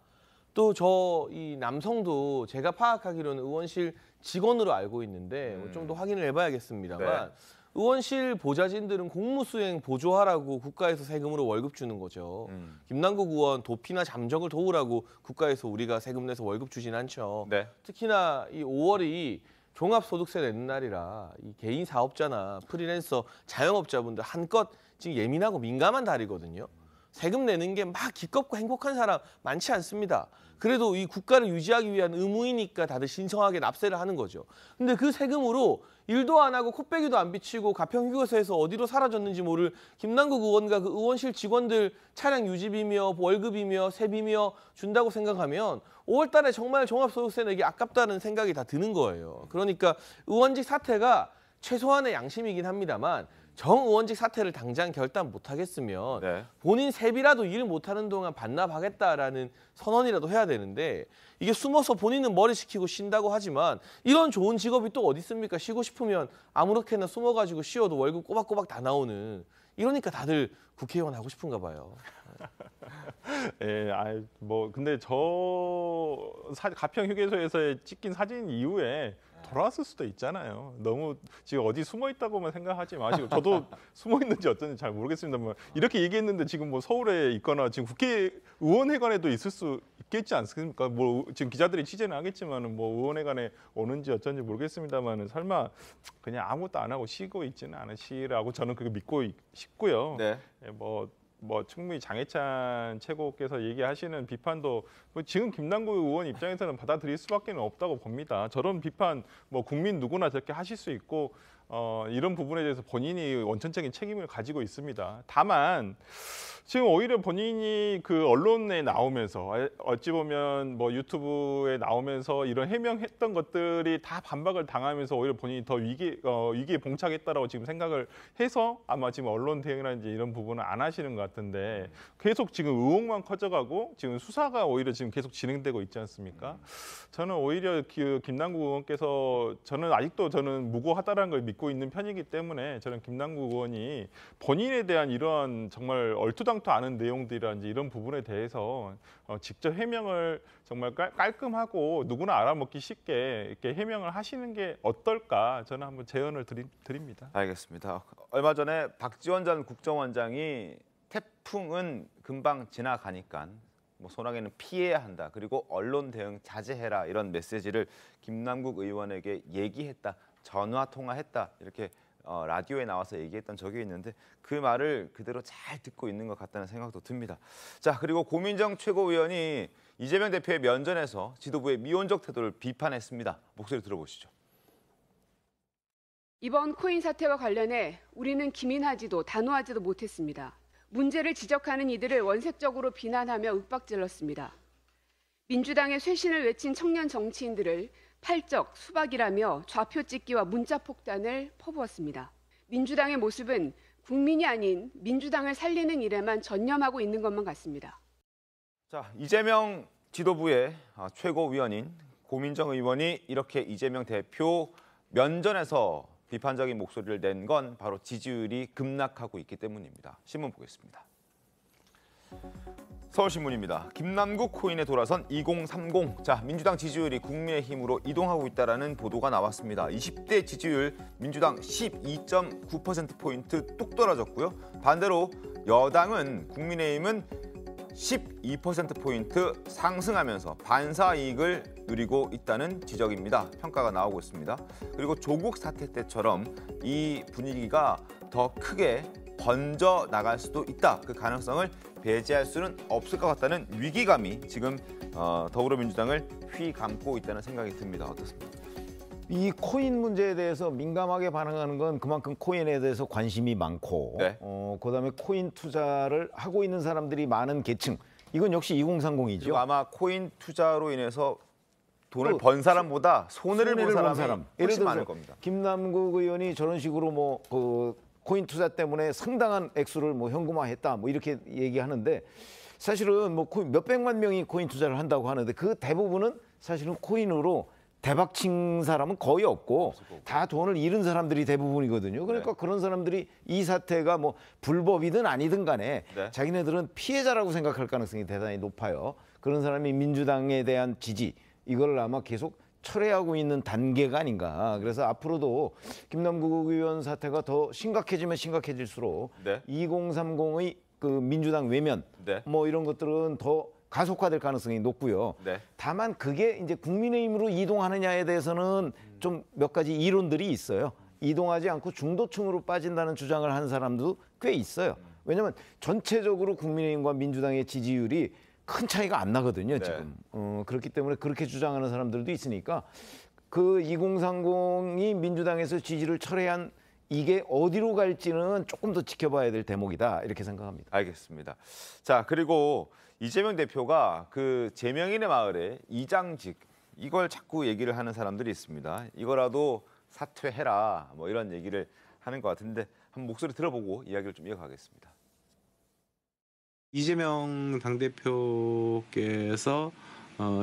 또 저 이 남성도 제가 파악하기로는 의원실 직원으로 알고 있는데 좀 더 확인을 해봐야겠습니다만 의원실 보좌진들은 공무수행 보조하라고 국가에서 세금으로 월급 주는 거죠. 김남국 의원 도피나 잠적을 도우라고 국가에서 우리가 세금 내서 월급 주진 않죠. 네. 특히나 이 5월이 종합소득세 내는 날이라 이 개인 사업자나 프리랜서, 자영업자분들 한껏 지금 예민하고 민감한 달이거든요. 세금 내는 게 막 기껍고 행복한 사람 많지 않습니다. 그래도 이 국가를 유지하기 위한 의무이니까 다들 신성하게 납세를 하는 거죠. 근데 그 세금으로 일도 안 하고 코빼기도 안 비치고 가평휴게소에서 어디로 사라졌는지 모를 김남국 의원과 그 의원실 직원들 차량 유지비며 월급이며 세비며 준다고 생각하면 5월 달에 정말 종합소득세 내기 아깝다는 생각이 다 드는 거예요. 그러니까 의원직 사퇴가 최소한의 양심이긴 합니다만 정의원직 사퇴를 당장 결단 못하겠으면 네. 본인 세비라도 일 못하는 동안 반납하겠다라는 선언이라도 해야 되는데 이게 숨어서 본인은 머리 식히고 쉰다고 하지만 이런 좋은 직업이 또 어디 있습니까? 쉬고 싶으면 아무렇게나 숨어가지고 쉬어도 월급 꼬박꼬박 다 나오는 이러니까 다들 국회의원 하고 싶은가 봐요. 예, 뭐 근데 가평 휴게소에서 찍힌 사진 이후에 돌아왔을 수도 있잖아요. 너무 지금 어디 숨어 있다고만 생각하지 마시고 저도 숨어 있는지 어쩐지 잘 모르겠습니다만 이렇게 얘기했는데 지금 뭐 서울에 있거나 지금 국회의원회관에도 있을 수 있겠지 않습니까? 뭐 지금 기자들이 취재는 하겠지만은 뭐 의원회관에 오는지 어쩐지 모르겠습니다만은 설마 그냥 아무것도 안 하고 쉬고 있지는 않으시라고 저는 그렇게 믿고 싶고요. 네. 예, 뭐 충분히 장해찬 최고께서 얘기하시는 비판도 뭐 지금 김남국 의원 입장에서는 받아들일 수밖에 없다고 봅니다. 저런 비판 뭐 국민 누구나 저렇게 하실 수 있고 이런 부분에 대해서 본인이 원천적인 책임을 가지고 있습니다. 다만 지금 오히려 본인이 그 언론에 나오면서 어찌 보면 뭐 유튜브에 나오면서 이런 해명했던 것들이 다 반박을 당하면서 오히려 본인이 더 위기에 봉착했다라고 지금 생각을 해서 아마 지금 언론 대응이라든지 이런 부분은 안 하시는 것 같은데 계속 지금 의혹만 커져가고 지금 수사가 오히려 지금 계속 진행되고 있지 않습니까? 저는 오히려 김남국 의원께서 저는 아직도 무고하다라는 걸 믿고 있는 편이기 때문에 저는 김남국 의원이 본인에 대한 이러한 정말 얼토당토 않은 내용들이라든지 이런 부분에 대해서 직접 해명을 정말 깔끔하고 누구나 알아먹기 쉽게 이렇게 해명을 하시는 게 어떨까 저는 한번 제언을 드립니다. 알겠습니다. 얼마 전에 박지원 전 국정원장이 태풍은 금방 지나가니까 뭐 소나기는 피해야 한다. 그리고 언론 대응 자제해라 이런 메시지를 김남국 의원에게 얘기했다. 전화 통화했다. 이렇게 라디오에 나와서 얘기했던 적이 있는데 그 말을 그대로 잘 듣고 있는 것 같다는 생각도 듭니다. 자, 그리고 고민정 최고위원이 이재명 대표의 면전에서 지도부의 미온적 태도를 비판했습니다. 목소리 들어보시죠. 이번 코인 사태와 관련해 우리는 기민하지도 단호하지도 못했습니다. 문제를 지적하는 이들을 원색적으로 비난하며 윽박질렀습니다. 민주당의 쇄신을 외친 청년 정치인들을 팔적, 수박이라며 좌표 찍기와 문자 폭탄을 퍼부었습니다. 민주당의 모습은 국민이 아닌 민주당을 살리는 일에만 전념하고 있는 것만 같습니다. 자, 이재명 지도부의 최고위원인 고민정 의원이 이렇게 이재명 대표 면전에서 비판적인 목소리를 낸 건 바로 지지율이 급락하고 있기 때문입니다. 신문 보겠습니다. 서울신문입니다. 김남국 코인에 돌아선 2030. 자, 민주당 지지율이 국민의힘으로 이동하고 있다는 보도가 나왔습니다. 20대 지지율 민주당 12.9%포인트 뚝 떨어졌고요. 반대로 여당은 국민의힘은 12%포인트 상승하면서 반사이익을 누리고 있다는 지적입니다. 평가가 나오고 있습니다. 그리고 조국 사태 때처럼 이 분위기가 더 크게 번져 나갈 수도 있다. 그 가능성을 배제할 수는 없을 것 같다는 위기감이 지금 더불어민주당을 휘감고 있다는 생각이 듭니다. 어떻습니까? 이 코인 문제에 대해서 민감하게 반응하는 건 그만큼 코인에 대해서 관심이 많고 네. 그다음에 코인 투자를 하고 있는 사람들이 많은 계층. 이건 역시 2030이죠. 아마 코인 투자로 인해서 돈을 번 사람보다 손해를 본 사람이 훨씬 많을 겁니다. 김남국 의원이 저런 식으로 코인 투자 때문에 상당한 액수를 현금화했다 이렇게 얘기하는데 사실은 몇백만 명이 코인 투자를 한다고 하는데 그 대부분은 사실은 코인으로 대박 친 사람은 거의 없고 다 돈을 잃은 사람들이 대부분이거든요. 그러니까 그런 사람들이 이 사태가 불법이든 아니든 간에 자기네들은 피해자라고 생각할 가능성이 대단히 높아요. 그런 사람이 민주당에 대한 지지 이걸 아마 계속 철회하고 있는 단계가 아닌가. 그래서 앞으로도 김남국 의원 사태가 더 심각해지면 심각해질수록 네. 2030의 그 민주당 외면 네. 뭐 이런 것들은 더 가속화될 가능성이 높고요. 네. 다만 그게 이제 국민의힘으로 이동하느냐에 대해서는 좀 몇 가지 이론들이 있어요. 이동하지 않고 중도층으로 빠진다는 주장을 하는 사람도 꽤 있어요. 왜냐하면 전체적으로 국민의힘과 민주당의 지지율이 큰 차이가 안 나거든요, 지금. 그렇기 때문에 그렇게 주장하는 사람들도 있으니까 그 2030이 민주당에서 지지를 철회한 이게 어디로 갈지는 조금 더 지켜봐야 될 대목이다, 이렇게 생각합니다. 알겠습니다. 자, 그리고 이재명 대표가 그 제명인의 마을에 이장직 이걸 자꾸 얘기를 하는 사람들이 있습니다. 이거라도 사퇴해라, 뭐 이런 얘기를 하는 것 같은데 한번 목소리 들어보고 이야기를 좀 이어가겠습니다. 이재명 당대표께서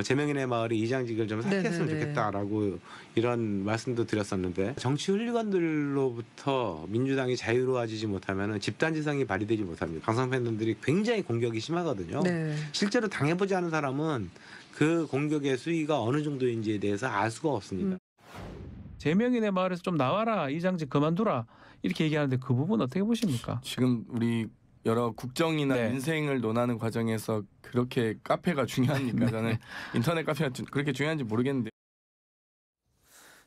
제명인의 마을의 이장직을 좀 사퇴했으면 좋겠다라고 이런 말씀도 드렸었는데 정치 훌리건들로부터 민주당이 자유로워지지 못하면 집단지성이 발휘되지 못합니다. 강성 팬들이 굉장히 공격이 심하거든요. 네. 실제로 당해보지 않은 사람은 그 공격의 수위가 어느 정도인지에 대해서 알 수가 없습니다. 제명인의 마을에서 좀 나와라, 이장직 그만두라 이렇게 얘기하는데 그 부분 어떻게 보십니까? 지금 우리 여러 국정이나 인생을 논하는 과정에서 그렇게 카페가 중요합니까? 저는 인터넷 카페가 그렇게 중요한지 모르겠는데.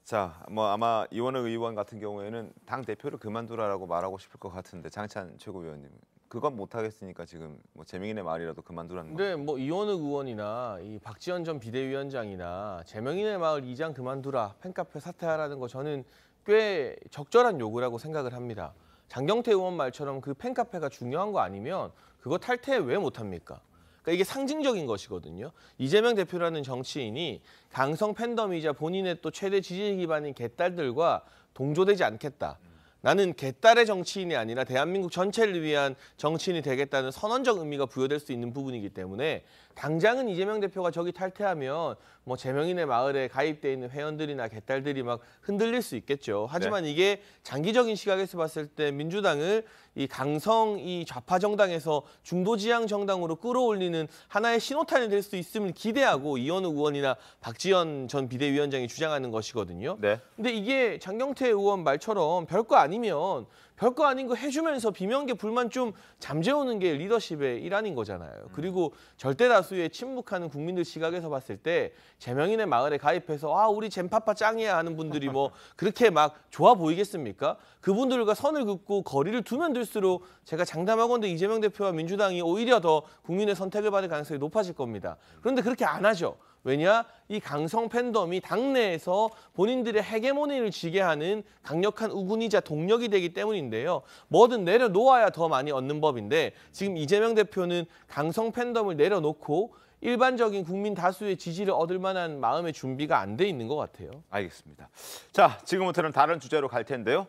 자, 뭐 아마 이원호 의원 같은 경우에는 당 대표를 그만두라라고 말하고 싶을 것 같은데 장찬 최고위원님, 그건 못 하겠으니까 지금 뭐 제명인의 말이라도 그만두라는 거. 근데 뭐 이원호 의원이나 이 박지원 전 비대위원장이나 제명인의 마을 이장 그만두라, 팬카페 사퇴하라는 거 저는 꽤 적절한 요구라고 생각을 합니다. 장경태 의원 말처럼 그 팬카페가 중요한 거 아니면 그거 탈퇴 왜 못합니까? 그러니까 이게 상징적인 것이거든요. 이재명 대표라는 정치인이 강성 팬덤이자 본인의 또 최대 지지 기반인 개딸들과 동조되지 않겠다. 나는 개딸의 정치인이 아니라 대한민국 전체를 위한 정치인이 되겠다는 선언적 의미가 부여될 수 있는 부분이기 때문에 당장은 이재명 대표가 저기 탈퇴하면 뭐 제명인의 마을에 가입돼 있는 회원들이나 개딸들이 막 흔들릴 수 있겠죠. 하지만 이게 장기적인 시각에서 봤을 때 민주당을 이 강성 이 좌파 정당에서 중도 지향 정당으로 끌어올리는 하나의 신호탄이 될 수 있음을 기대하고 이원우 의원이나 박지원 전 비대위원장이 주장하는 것이거든요. 근데 이게 장경태 의원 말처럼 별거 아니면 별거 아닌 거 해주면서 비명계 불만 좀 잠재우는 게 리더십의 일환인 거잖아요. 그리고 절대 다수의 침묵하는 국민들 시각에서 봤을 때 제명인의 마을에 가입해서 아 우리 잼파파 짱이야 하는 분들이 뭐 그렇게 막 좋아 보이겠습니까? 그분들과 선을 긋고 거리를 두면 둘수록 제가 장담하건대 이재명 대표와 민주당이 오히려 더 국민의 선택을 받을 가능성이 높아질 겁니다. 그런데 그렇게 안 하죠. 왜냐? 이 강성 팬덤이 당내에서 본인들의 헤게모니를 지게 하는 강력한 우군이자 동력이 되기 때문인데요. 뭐든 내려놓아야 더 많이 얻는 법인데 지금 이재명 대표는 강성 팬덤을 내려놓고 일반적인 국민 다수의 지지를 얻을 만한 마음의 준비가 안 돼 있는 것 같아요. 알겠습니다. 자, 지금부터는 다른 주제로 갈 텐데요.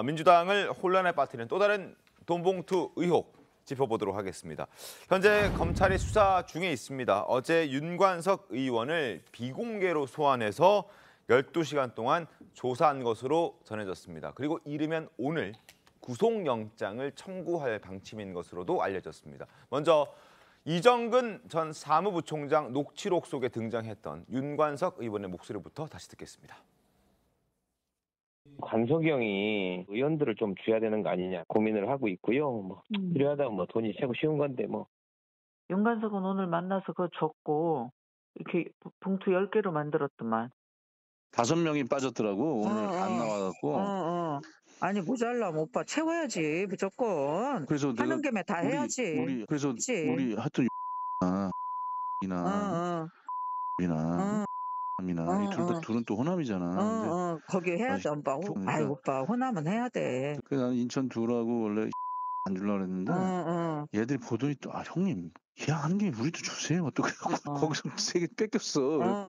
민주당을 혼란에 빠뜨리는 또 다른 돈봉투 의혹 짚어보도록 하겠습니다. 현재 검찰이 수사 중에 있습니다. 어제 윤관석 의원을 비공개로 소환해서 12시간 동안 조사한 것으로 전해졌습니다. 그리고 이르면 오늘 구속영장을 청구할 방침인 것으로도 알려졌습니다. 먼저 이정근 전 사무부총장 녹취록 속에 등장했던 윤관석 의원의 목소리부터 다시 듣겠습니다. 관석이 형이 의원들을 좀 줘야 되는 거 아니냐 고민을 하고 있고요. 뭐 필요하다면 뭐 돈이 최고 쉬운 건데 뭐. 윤관석은 오늘 만나서 그거 줬고 이렇게 봉투 10개로 만들었더만. 5명이 빠졌더라고. 오늘 안 나와갖고. 아니 모자라면 오빠 채워야지 무조건. 그래서 하는 김에 다 해야지. 그래서 우리 하여튼 이나 이나 이 둘은 또 호남이잖아. 거기 해야 돼 오빠. 아이 오빠 호남은 해야 돼. 그래서 나는 인천 두라고 원래 안 주려고 그랬는데 얘들이 보더니 또 아 형님 계약하는 김에 우리도 주세요. 또 그래갖고 거기서 3개 뺏겼어.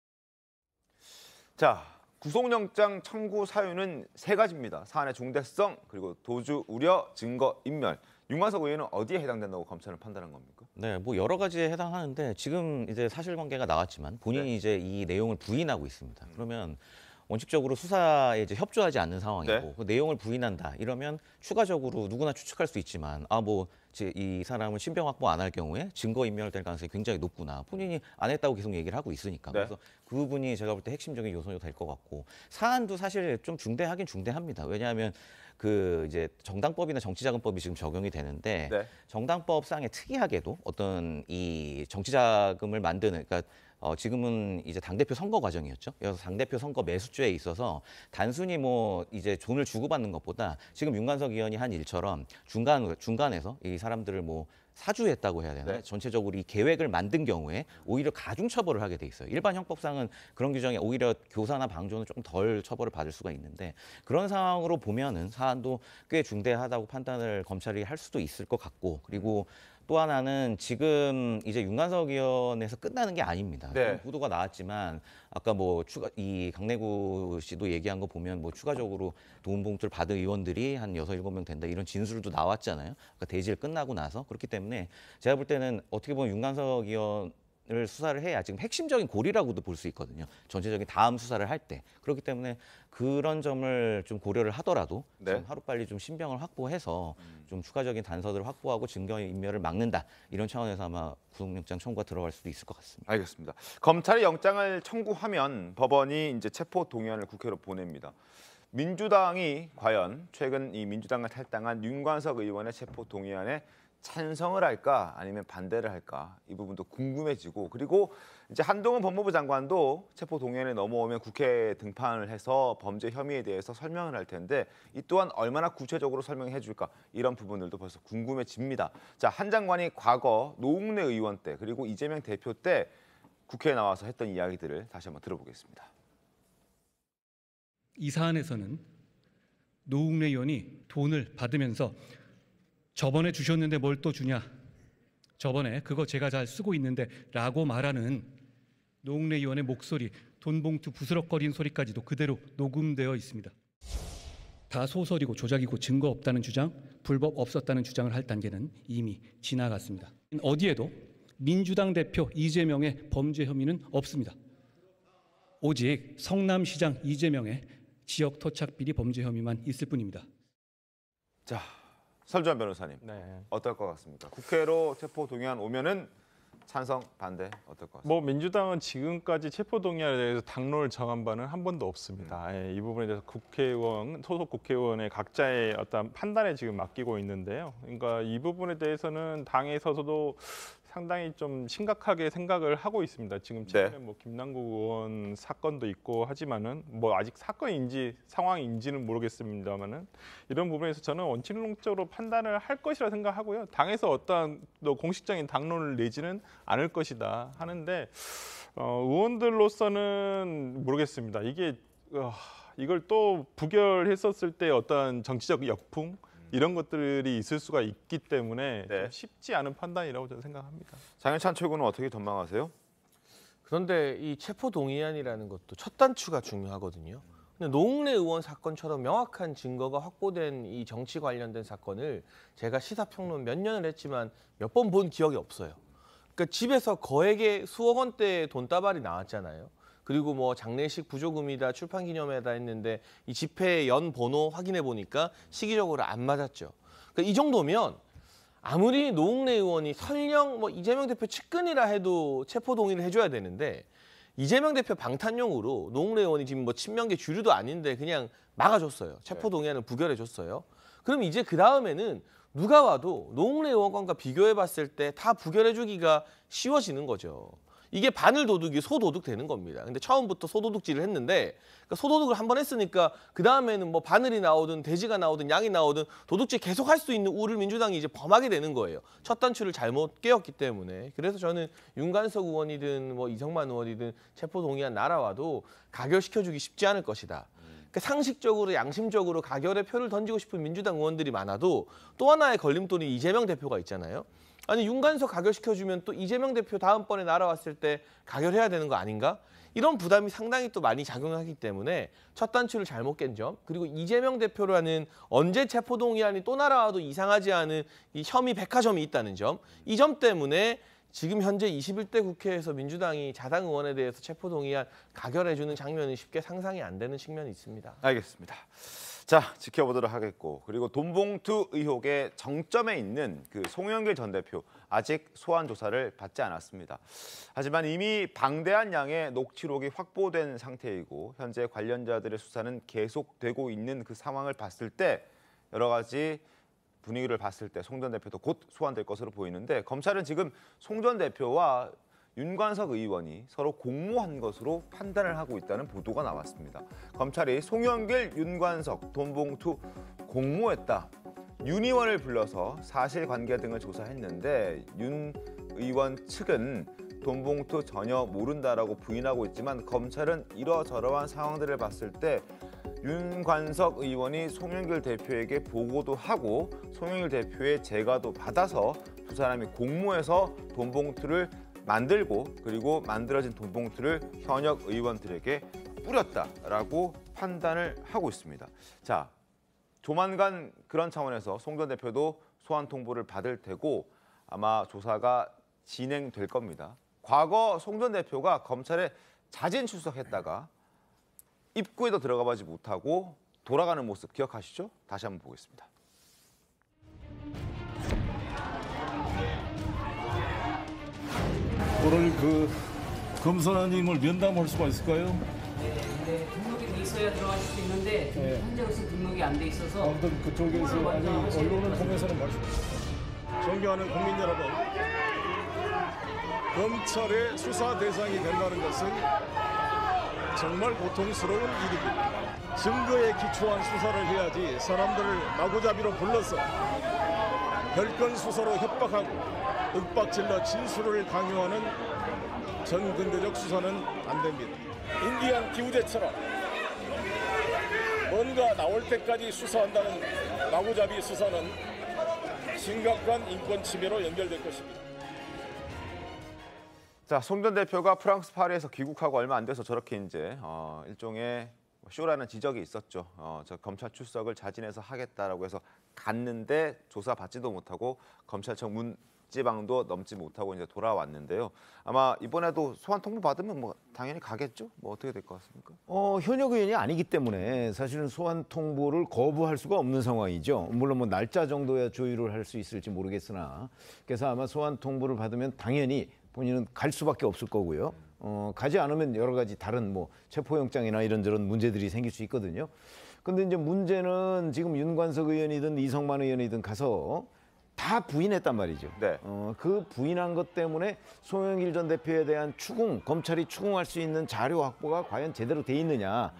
자, 구속영장 청구 사유는 3가지입니다. 사안의 중대성, 그리고 도주 우려, 증거 인멸. 윤관석 의원은 어디에 해당된다고 검찰은 판단한 겁니까? 네, 뭐 여러 가지에 해당하는데 지금 이제 사실관계가 나왔지만 본인이 이제 이 내용을 부인하고 있습니다. 그러면 원칙적으로 수사에 이제 협조하지 않는 상황이고 그 내용을 부인한다 이러면 추가적으로 누구나 추측할 수 있지만 이 사람은 신병 확보 안 할 경우에 증거 인멸될 가능성이 굉장히 높구나. 본인이 안 했다고 계속 얘기를 하고 있으니까. 그래서 그 부분이 제가 볼 때 핵심적인 요소가 될 것 같고 사안도 사실 좀 중대하긴 중대합니다. 왜냐하면 그 이제 정당법이나 정치자금법이 지금 적용이 되는데 정당법상에 특이하게도 어떤 이 정치자금을 만드는 그러니까 지금은 이제 당대표 선거 과정이었죠. 그래서 당대표 선거 매수죄에 있어서 단순히 뭐 이제 돈을 주고받는 것보다 지금 윤관석 의원이 한 일처럼 중간에서 이 사람들을 뭐 사주했다고 해야 되나요? 전체적으로 이 계획을 만든 경우에 오히려 가중 처벌을 하게 돼 있어요. 일반 형법상은 그런 규정이 오히려 교사나 방조는 좀 덜 처벌을 받을 수가 있는데 그런 상황으로 보면은 사안도 꽤 중대하다고 판단을 검찰이 할 수도 있을 것 같고 그리고 또 하나는 지금 이제 윤관석 의원에서 끝나는 게 아닙니다. 보도가 나왔지만 아까 뭐 이 강내구 씨도 얘기한 거 보면 뭐 추가적으로 도움 봉투를 받은 의원들이 한 6-7명 된다 이런 진술도 나왔잖아요. 그러니까 대질 끝나고 나서 그렇기 때문에 제가 볼 때는 어떻게 보면 윤관석 의원 을 수사를 해야 지금 핵심적인 고리라고도 볼 수 있거든요. 전체적인 다음 수사를 할 때. 그렇기 때문에 그런 점을 좀 고려를 하더라도 좀 하루빨리 좀 신병을 확보해서 좀 추가적인 단서들을 확보하고 증거인멸을 막는다. 이런 차원에서 아마 구속영장 청구가 들어갈 수도 있을 것 같습니다. 알겠습니다. 검찰이 영장을 청구하면 법원이 이제 체포 동의안을 국회로 보냅니다. 민주당이 과연 최근 이 민주당을 탈당한 윤관석 의원의 체포 동의안에 찬성을 할까 아니면 반대를 할까 이 부분도 궁금해지고 그리고 이제 한동훈 법무부 장관도 체포 동의안에 넘어오면 국회에 등판을 해서 범죄 혐의에 대해서 설명을 할 텐데 이 또한 얼마나 구체적으로 설명해 줄까 이런 부분들도 벌써 궁금해집니다. 자, 한 장관이 과거 노웅래 의원 때 그리고 이재명 대표 때 국회에 나와서 했던 이야기들을 다시 한번 들어보겠습니다. 이 사안에서는 노웅래 의원이 돈을 받으면서 저번에 주셨는데 뭘 또 주냐? 저번에 그거 제가 잘 쓰고 있는데 라고 말하는 노웅래 의원의 목소리, 돈봉투 부스럭거리는 소리까지도 그대로 녹음되어 있습니다. 다 소설이고 조작이고 증거 없다는 주장, 불법 없었다는 주장을 할 단계는 이미 지나갔습니다. 어디에도 민주당 대표 이재명의 범죄 혐의는 없습니다. 오직 성남시장 이재명의 지역 토착 비리 범죄 혐의만 있을 뿐입니다. 자. 설주환 변호사님, 어떨 것 같습니까? 국회로 체포 동의안 오면은 찬성, 반대 어떨 것 같습니까? 뭐 민주당은 지금까지 체포 동의안에 대해서 당론을 정한 바는 한 번도 없습니다. 이 부분에 대해서 국회의원, 소속 국회의원의 각자의 어떤 판단에 지금 맡기고 있는데요. 그러니까 이 부분에 대해서는 당에서도 상당히 좀 심각하게 생각을 하고 있습니다. 지금 최근에 뭐 김남국 의원 사건도 있고 하지만은 뭐 아직 사건인지 상황인지는 모르겠습니다만은 이런 부분에서 저는 원칙론적으로 판단을 할 것이라 생각하고요. 당에서 어떠한 공식적인 당론을 내지는 않을 것이다 하는데 의원들로서는 모르겠습니다. 이걸 또 부결했었을 때 어떤 정치적 역풍 이런 것들이 있을 수가 있기 때문에 좀 쉽지 않은 판단이라고 저는 생각합니다. 장현찬 최고는 어떻게 전망하세요? 그런데 이 체포 동의안이라는 것도 첫 단추가 중요하거든요. 근데 노웅래 의원 사건처럼 명확한 증거가 확보된 이 정치 관련된 사건을 제가 시사평론 몇 년을 했지만 몇 번 본 기억이 없어요. 그러니까 집에서 거액의 수억 원대의 돈다발이 나왔잖아요. 그리고 뭐 장례식 부조금이다 출판기념회다 했는데 이 지폐 연 번호 확인해 보니까 시기적으로 안 맞았죠. 그러니까 이 정도면 아무리 노웅래 의원이 설령 뭐 이재명 대표 측근이라 해도 체포 동의를 해줘야 되는데 이재명 대표 방탄용으로 노웅래 의원이 지금 뭐 친명계 주류도 아닌데 그냥 막아줬어요. 체포 동의안을 부결해줬어요. 그럼 이제 그 다음에는 누가 와도 노웅래 의원과 비교해봤을 때 다 부결해주기가 쉬워지는 거죠. 이게 바늘 도둑이 소도둑 되는 겁니다. 근데 처음부터 소도둑질을 했는데 그러니까 소도둑을 한 번 했으니까 그 다음에는 뭐 바늘이 나오든 돼지가 나오든 양이 나오든 도둑질 계속 할 수 있는 우를 민주당이 이제 범하게 되는 거예요. 첫 단추를 잘못 깨었기 때문에. 그래서 저는 윤관석 의원이든 뭐 이성만 의원이든 체포 동의안 날아와도 가결시켜주기 쉽지 않을 것이다. 그러니까 상식적으로 양심적으로 가결의 표를 던지고 싶은 민주당 의원들이 많아도 또 하나의 걸림돌이 이재명 대표가 있잖아요. 아니 윤관석 가결시켜주면 또 이재명 대표 다음번에 날아왔을 때 가결해야 되는 거 아닌가? 이런 부담이 상당히 또 많이 작용하기 때문에 첫 단추를 잘못 깬 점, 그리고 이재명 대표라는 언제 체포동의안이 또 날아와도 이상하지 않은 이 혐의 백화점이 있다는 점, 이 점 때문에 지금 현재 21대 국회에서 민주당이 자당 의원에 대해서 체포동의안 가결해주는 장면은 쉽게 상상이 안 되는 측면이 있습니다. 알겠습니다. 자, 지켜보도록 하겠고, 그리고 돈봉투 의혹의 정점에 있는 그 송영길 전 대표 아직 소환 조사를 받지 않았습니다. 하지만 이미 방대한 양의 녹취록이 확보된 상태이고 현재 관련자들의 수사는 계속되고 있는 그 상황을 봤을 때 여러 가지 분위기를 봤을 때 송 전 대표도 곧 소환될 것으로 보이는데, 검찰은 지금 송 전 대표와 윤관석 의원이 서로 공모한 것으로 판단을 하고 있다는 보도가 나왔습니다. 검찰이 송영길, 윤관석, 돈봉투 공모했다. 윤 의원을 불러서 사실관계 등을 조사했는데 윤 의원 측은 돈봉투 전혀 모른다라고 부인하고 있지만 검찰은 이러저러한 상황들을 봤을 때 윤관석 의원이 송영길 대표에게 보고도 하고 송영길 대표의 재가도 받아서 두 사람이 공모해서 돈봉투를 만들고 그리고 만들어진 돈봉투를 현역 의원들에게 뿌렸다라고 판단을 하고 있습니다. 자, 조만간 그런 차원에서 송 전 대표도 소환 통보를 받을 테고 아마 조사가 진행될 겁니다. 과거 송 전 대표가 검찰에 자진 출석했다가 입구에도 들어가보지 못하고 돌아가는 모습 기억하시죠? 다시 한번 보겠습니다. 오늘 그 검사님을 면담할 수가 있을까요? 네, 등록이 돼 있어야 들어갈 수 있는데 현재로서 등록이 안 돼 있어서 아무튼 그쪽에서 아니 언론을 통해서는 말씀. 존경하는 국민 여러분, 검찰의 수사 대상이 된다는 것은 정말 고통스러운 일입니다. 증거에 기초한 수사를 해야지 사람들을 마구잡이로 불러서 별건 수사로 협박하고 윽박질러 진술을 강요하는 전근대적 수사는 안 됩니다. 인디안 기우제처럼 뭔가 나올 때까지 수사한다는 마구잡이 수사는 심각한 인권 침해로 연결될 것입니다. 자, 송 전 대표가 프랑스 파리에서 귀국하고 얼마 안 돼서 저렇게 이제 일종의 쇼라는 지적이 있었죠. 저 검찰 출석을 자진해서 하겠다라고 해서 갔는데 조사 받지도 못하고 검찰청 문지방도 넘지 못하고 이제 돌아왔는데요. 아마 이번에도 소환 통보 받으면 뭐 당연히 가겠죠. 뭐 어떻게 될 것 같습니까? 현역 의원이 아니기 때문에 사실은 소환 통보를 거부할 수가 없는 상황이죠. 물론 뭐 날짜 정도야 조율을 할 수 있을지 모르겠으나 그래서 아마 소환 통보를 받으면 당연히 본인은 갈 수밖에 없을 거고요. 가지 않으면 여러 가지 다른 뭐 체포영장이나 이런저런 문제들이 생길 수 있거든요. 근데 이제 문제는 지금 윤관석 의원이든 이성만 의원이든 가서 다 부인했단 말이죠. 네. 그 부인한 것 때문에 송영길 전 대표에 대한 추궁, 검찰이 추궁할 수 있는 자료 확보가 과연 제대로 돼 있느냐.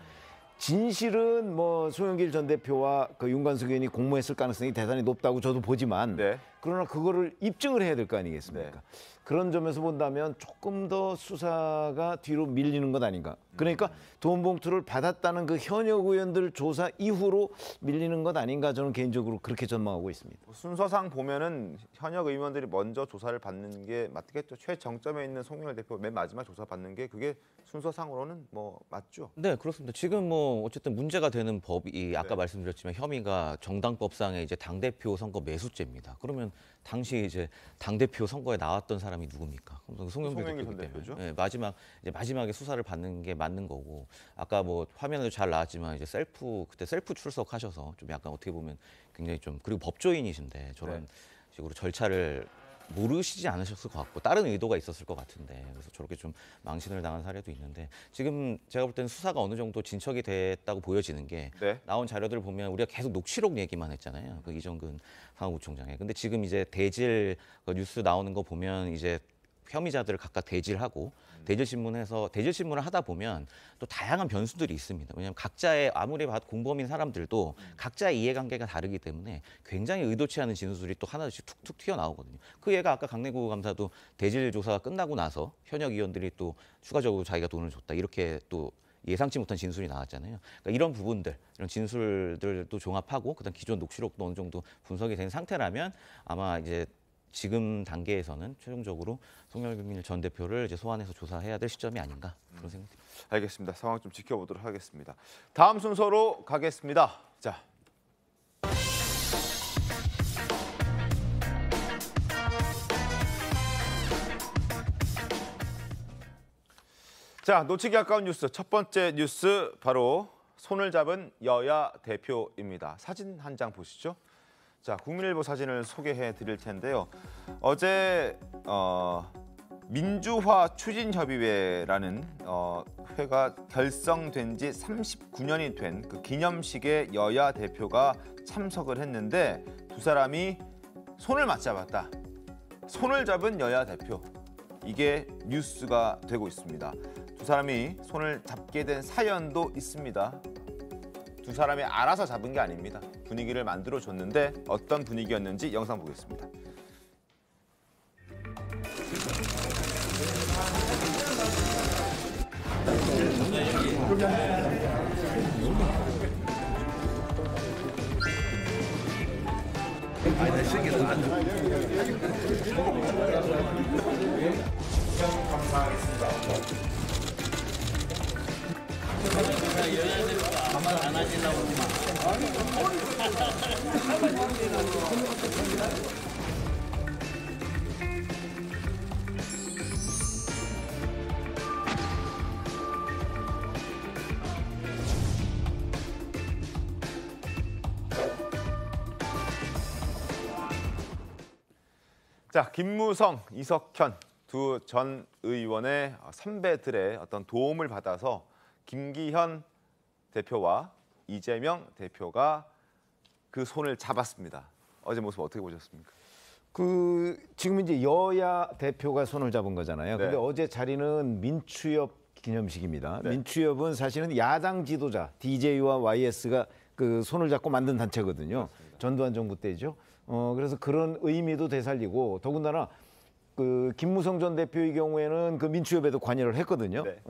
진실은 뭐 송영길 전 대표와 그 윤관석 의원이 공모했을 가능성이 대단히 높다고 저도 보지만 네. 그러나 그거를 입증을 해야 될 거 아니겠습니까? 네. 그런 점에서 본다면 조금 더 수사가 뒤로 밀리는 것 아닌가. 그러니까 돈 봉투를 받았다는 그 현역 의원들 조사 이후로 밀리는 것 아닌가 저는 개인적으로 그렇게 전망하고 있습니다. 순서상 보면은 현역 의원들이 먼저 조사를 받는 게 맞겠죠. 최정점에 있는 송영길 대표 맨 마지막 조사 받는 게 그게 순서상으로는 뭐 맞죠? 네, 그렇습니다. 지금 뭐 어쨌든 문제가 되는 법이 아까 말씀드렸지만 혐의가 정당법상의 이제 당대표 선거 매수죄입니다. 그러면 당시 이제 당대표 선거에 나왔던 사람이 누굽니까? 송영길 대표이기 때문에 네, 마지막에 수사를 받는 게 맞는 거고 아까 뭐 화면에도 잘 나왔지만 이제 그때 셀프 출석하셔서 좀 약간 어떻게 보면 굉장히 좀 그리고 법조인이신데 저런 식으로 절차를 모르시지 않으셨을 것 같고 다른 의도가 있었을 것 같은데 그래서 저렇게 좀 망신을 당한 사례도 있는데 지금 제가 볼 때는 수사가 어느 정도 진척이 됐다고 보여지는 게 나온 자료들을 보면 우리가 계속 녹취록 얘기만 했잖아요. 그 이정근 사무부총장의. 근데 지금 이제 대질 뉴스 나오는 거 보면 이제 혐의자들을 각각 대질하고 대질 신문을 하다 보면 또 다양한 변수들이 있습니다. 왜냐하면 각자의 아무리 봐도 공범인 사람들도 각자의 이해관계가 다르기 때문에 굉장히 의도치 않은 진술이 또 하나씩 툭툭 튀어나오거든요. 그 얘가 아까 강내구 감사도 대질 조사가 끝나고 나서 현역 의원들이 또 추가적으로 자기가 돈을 줬다 이렇게 또 예상치 못한 진술이 나왔잖아요. 그러니까 이런 부분들, 이런 진술들도 종합하고 그다음 기존 녹취록도 어느 정도 분석이 된 상태라면 아마 이제 지금 단계에서는 최종적으로 송영길 전 대표를 이제 소환해서 조사해야 될 시점이 아닌가 그런 생각이 듭니다. 알겠습니다. 상황 좀 지켜보도록 하겠습니다. 다음 순서로 가겠습니다. 자. 자, 놓치기 아까운 뉴스 첫 번째 뉴스 바로 손을 잡은 여야 대표입니다. 사진 한 장 보시죠. 자, 국민일보 사진을 소개해 드릴 텐데요. 어제 민주화 추진협의회라는 회가 결성된 지 39년이 된 그 기념식에 여야 대표가 참석을 했는데 두 사람이 손을 맞잡았다. 손을 잡은 여야 대표. 이게 뉴스가 되고 있습니다. 두 사람이 손을 잡게 된 사연도 있습니다. 두 사람이 알아서 잡은 게 아닙니다. 분위기를 만들어줬는데 어떤 분위기였는지 영상 보겠습니다. 자, 김무성, 이석현 두 전 의원의 선배들의 어떤 도움을 받아서 김기현 대표와 이재명 대표가 그 손을 잡았습니다. 어제 모습 어떻게 보셨습니까? 지금 이제 여야 대표가 손을 잡은 거잖아요. 근데 네. 어제 자리는 민추협 기념식입니다. 네. 민추협은 사실은 야당 지도자 DJ와 YS가 그 손을 잡고 만든 단체거든요. 그렇습니다. 전두환 정부 때죠. 그래서 그런 의미도 되살리고 더군다나 그 김무성 전 대표의 경우에는 그 민추협에도 관여를 했거든요. 네.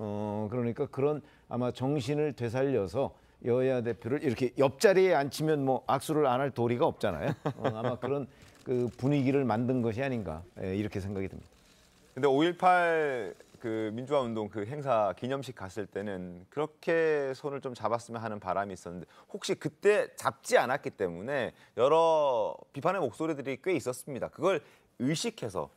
그러니까 그런 아마 정신을 되살려서 여야 대표를 이렇게 옆자리에 앉히면 뭐 악수를 안 할 도리가 없잖아요. 아마 그런 그 분위기를 만든 것이 아닌가 이렇게 생각이 듭니다. 근데 5.18 그 민주화 운동 그 행사 기념식 갔을 때는 그렇게 손을 좀 잡았으면 하는 바람이 있었는데 혹시 그때 잡지 않았기 때문에 여러 비판의 목소리들이 꽤 있었습니다. 그걸 의식해서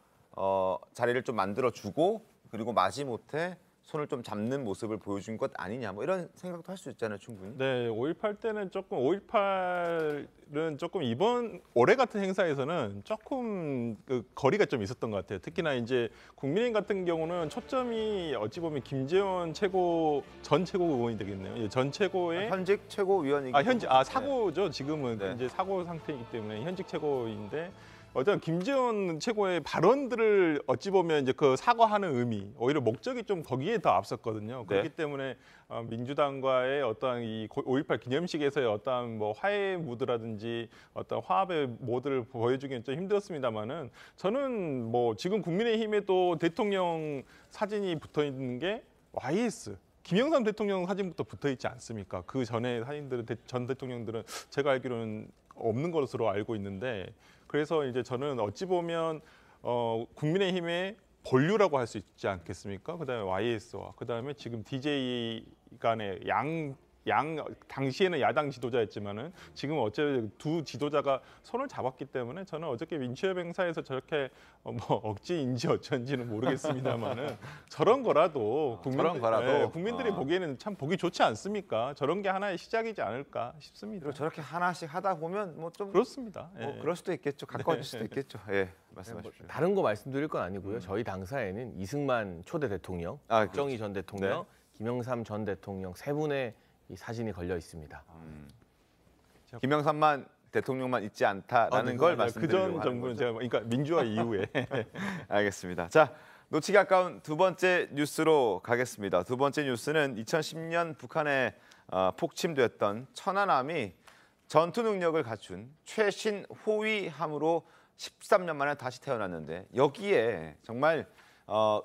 자리를 좀 만들어주고 그리고 마지못해 손을 좀 잡는 모습을 보여준 것 아니냐 뭐 이런 생각도 할 수 있잖아요, 충분히. 네, 5.18 때는 조금 5.18은 조금 이번 올해 같은 행사에서는 조금 그 거리가 좀 있었던 것 같아요. 특히나 이제 국민의힘 같은 경우는 초점이 어찌 보면 김재원 전 최고 의원이 되겠네요. 전 최고의 현직 최고위원이기 때문에. 사고죠. 지금은 네. 이제 사고 상태이기 때문에 현직 최고인데. 어떤 김재원 최고의 발언들을 어찌 보면 이제 그 사과하는 의미, 오히려 목적이 좀 거기에 더 앞섰거든요. 그렇기 네. 때문에 민주당과의 어떤 이 5.18 기념식에서의 어떤 뭐 화해 무드라든지 어떤 화합의 모드를 보여주기는 좀 힘들었습니다만은 저는 뭐 지금 국민의힘에도 대통령 사진이 붙어 있는 게 YS. 김영삼 대통령 사진부터 붙어 있지 않습니까? 그 전에 사진들은 전 대통령들은 제가 알기로는 없는 것으로 알고 있는데 그래서 이제 저는 어찌 보면 국민의힘의 본류라고 할 수 있지 않겠습니까? 그다음에 YS와 그다음에 지금 DJ 간의 당시에는 야당 지도자였지만은 지금 어째 두 지도자가 손을 잡았기 때문에 저는 어저께 민추협 행사에서 저렇게 뭐 억지인지 어쩐지는 모르겠습니다만은 저런 거라도 국민들이 보기에는 참 보기 좋지 않습니까? 저런 게 하나의 시작이지 않을까 싶습니다. 그리고 저렇게 하나씩 하다 보면 뭐 좀 그렇습니다. 뭐 그럴 수도 있겠죠. 가까워질 수도 있겠죠. 예, 말씀하십시오. 다른 거 말씀드릴 건 아니고요. 저희 당사에는 이승만 초대 대통령, 박정희 전 대통령, 김영삼 전 대통령 세 분의 이 사진이 걸려 있습니다. 김영삼만 대통령만 있지 않다라는 걸 말씀드리려고 하는 그전 정부는 제가 그러니까 민주화 이후에 알겠습니다. 자, 놓치기 아까운 두 번째 뉴스로 가겠습니다. 두 번째 뉴스는 2010년 북한에 폭침됐던 천안함이 전투 능력을 갖춘 최신 호위함으로 13년 만에 다시 태어났는데 여기에 정말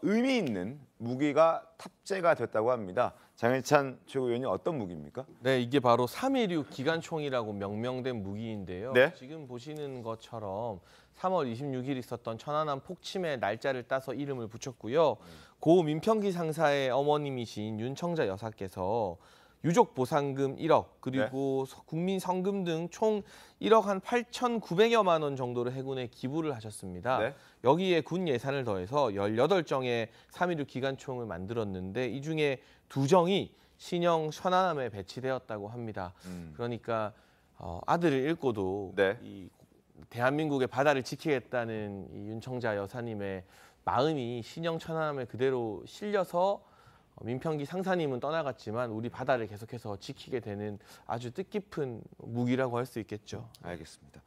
의미 있는 무기가 탑재가 됐다고 합니다. 장해찬 최고위원이 어떤 무기입니까? 네, 이게 바로 316 기관총이라고 명명된 무기인데요. 네? 지금 보시는 것처럼 3월 26일 있었던 천안함 폭침의 날짜를 따서 이름을 붙였고요. 고 민평기 상사의 어머님이신 윤청자 여사께서 유족 보상금 1억 그리고 국민 성금 등 총 1억 한 8,900여만 원 정도를 해군에 기부를 하셨습니다. 네. 여기에 군 예산을 더해서 18정의 3.16 기관총을 만들었는데 이 중에 2정이 신형 천안함에 배치되었다고 합니다. 그러니까 아들을 잃고도 네. 이 대한민국의 바다를 지키겠다는 이 윤청자 여사님의 마음이 신형 천안함에 그대로 실려서 민평기 상사님은 떠나갔지만 우리 바다를 계속해서 지키게 되는 아주 뜻깊은 무기라고 할 수 있겠죠. 알겠습니다.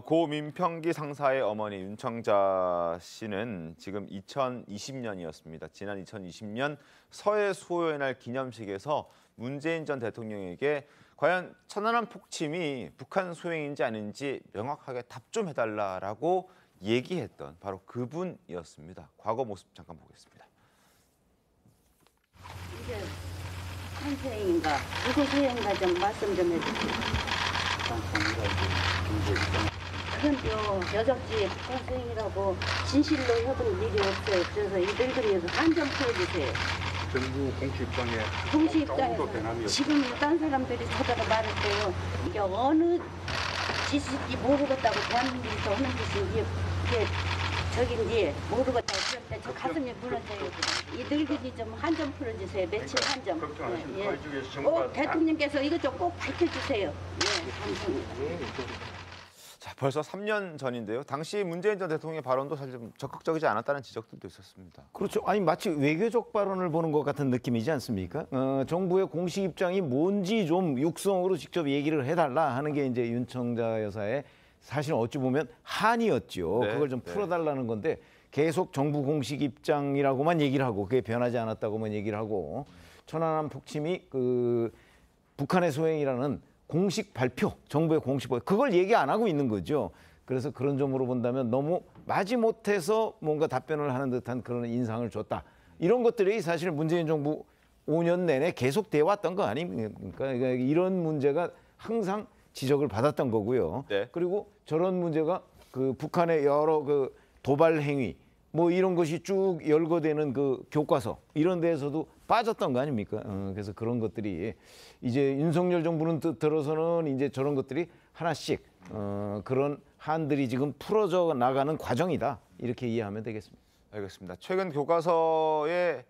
고 민평기 상사의 어머니 윤청자 씨는 지금 2020년이었습니다. 지난 2020년 서해 수호의 날 기념식에서 문재인 전 대통령에게 과연 천안함 폭침이 북한 소행인지 아닌지 명확하게 답 좀 해달라라고 얘기했던 바로 그분이었습니다. 과거 모습 잠깐 보겠습니다. 이게 한수행인가 누구 수행인가 좀 말씀 좀 해주세요. 그건요 여적지 북한수행이라고 진실로 해본 일이 없어요. 그래서 이 늙은이에서 한 점 풀어주세요. 정부 공식 입장에 공식 입장에서 지금 딴 사람들이 찾아가 말할 때요. 이게 어느 짓인지 모르겠다고 대한민국에서 하는 짓인지 이게 저긴지 모르겠다고 그럴 때 저 가슴이 무너져요. 이 늙은이 좀 한 점 풀어주세요. 며칠 한 점. 꼭 대통령께서 이것 좀 꼭 밝혀주세요. 예, 감사합니다. 자, 벌써 3년 전인데요. 당시 문재인 전 대통령의 발언도 사실 좀 적극적이지 않았다는 지적들도 있었습니다. 그렇죠. 아니 마치 외교적 발언을 보는 것 같은 느낌이지 않습니까? 정부의 공식 입장이 뭔지 좀 육성으로 직접 얘기를 해달라 하는 게 이제 윤청자 여사의 사실 어찌 보면 한이었죠. 네, 그걸 좀 풀어달라는 건데 계속 정부 공식 입장이라고만 얘기를 하고 그게 변하지 않았다고만 얘기를 하고 천안함 폭침이 북한의 소행이라는 공식 발표, 정부의 공식 발표 그걸 얘기 안 하고 있는 거죠. 그래서 그런 점으로 본다면 너무 마지못해서 뭔가 답변을 하는 듯한 그런 인상을 줬다. 이런 것들이 사실 문재인 정부 5년 내내 계속 돼 왔던 거 아닙니까? 그러니까 이런 문제가 항상 지적을 받았던 거고요. 네. 그리고 저런 문제가 북한의 여러 도발 행위 뭐 이런 것이 쭉 열거되는 교과서 이런 데에서도 빠졌던 거 아닙니까? 그래서 그런 것들이 이제 윤석열 정부는 들어서는 이제 저런 것들이 하나씩 그런 한들이 지금 풀어져 나가는 과정이다 이렇게 이해하면 되겠습니다. 알겠습니다. 최근 교과서에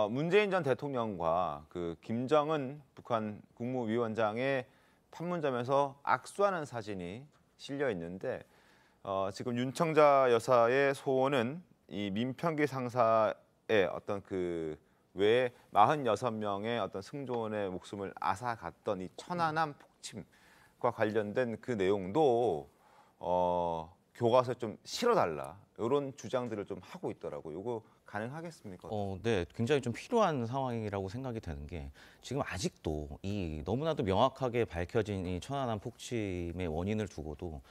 문재인 전 대통령과 김정은 북한 국무위원장의 판문점에서 악수하는 사진이 실려 있는데 지금 윤청자 여사의 소원은 이 민평기 상사의 어떤 외에 46명의 어떤 승조원의 목숨을 앗아갔던 이 천안함 폭침과 관련된 그 내용도 교과서에 좀 실어달라 이런 주장들을 좀 하고 있더라고요. 이거 가능하겠습니까? 네, 굉장히 좀 필요한 상황이라고 생각이 되는 게 지금 아직도 이 너무나도 명확하게 밝혀진 이 천안함 폭침의 원인을 두고도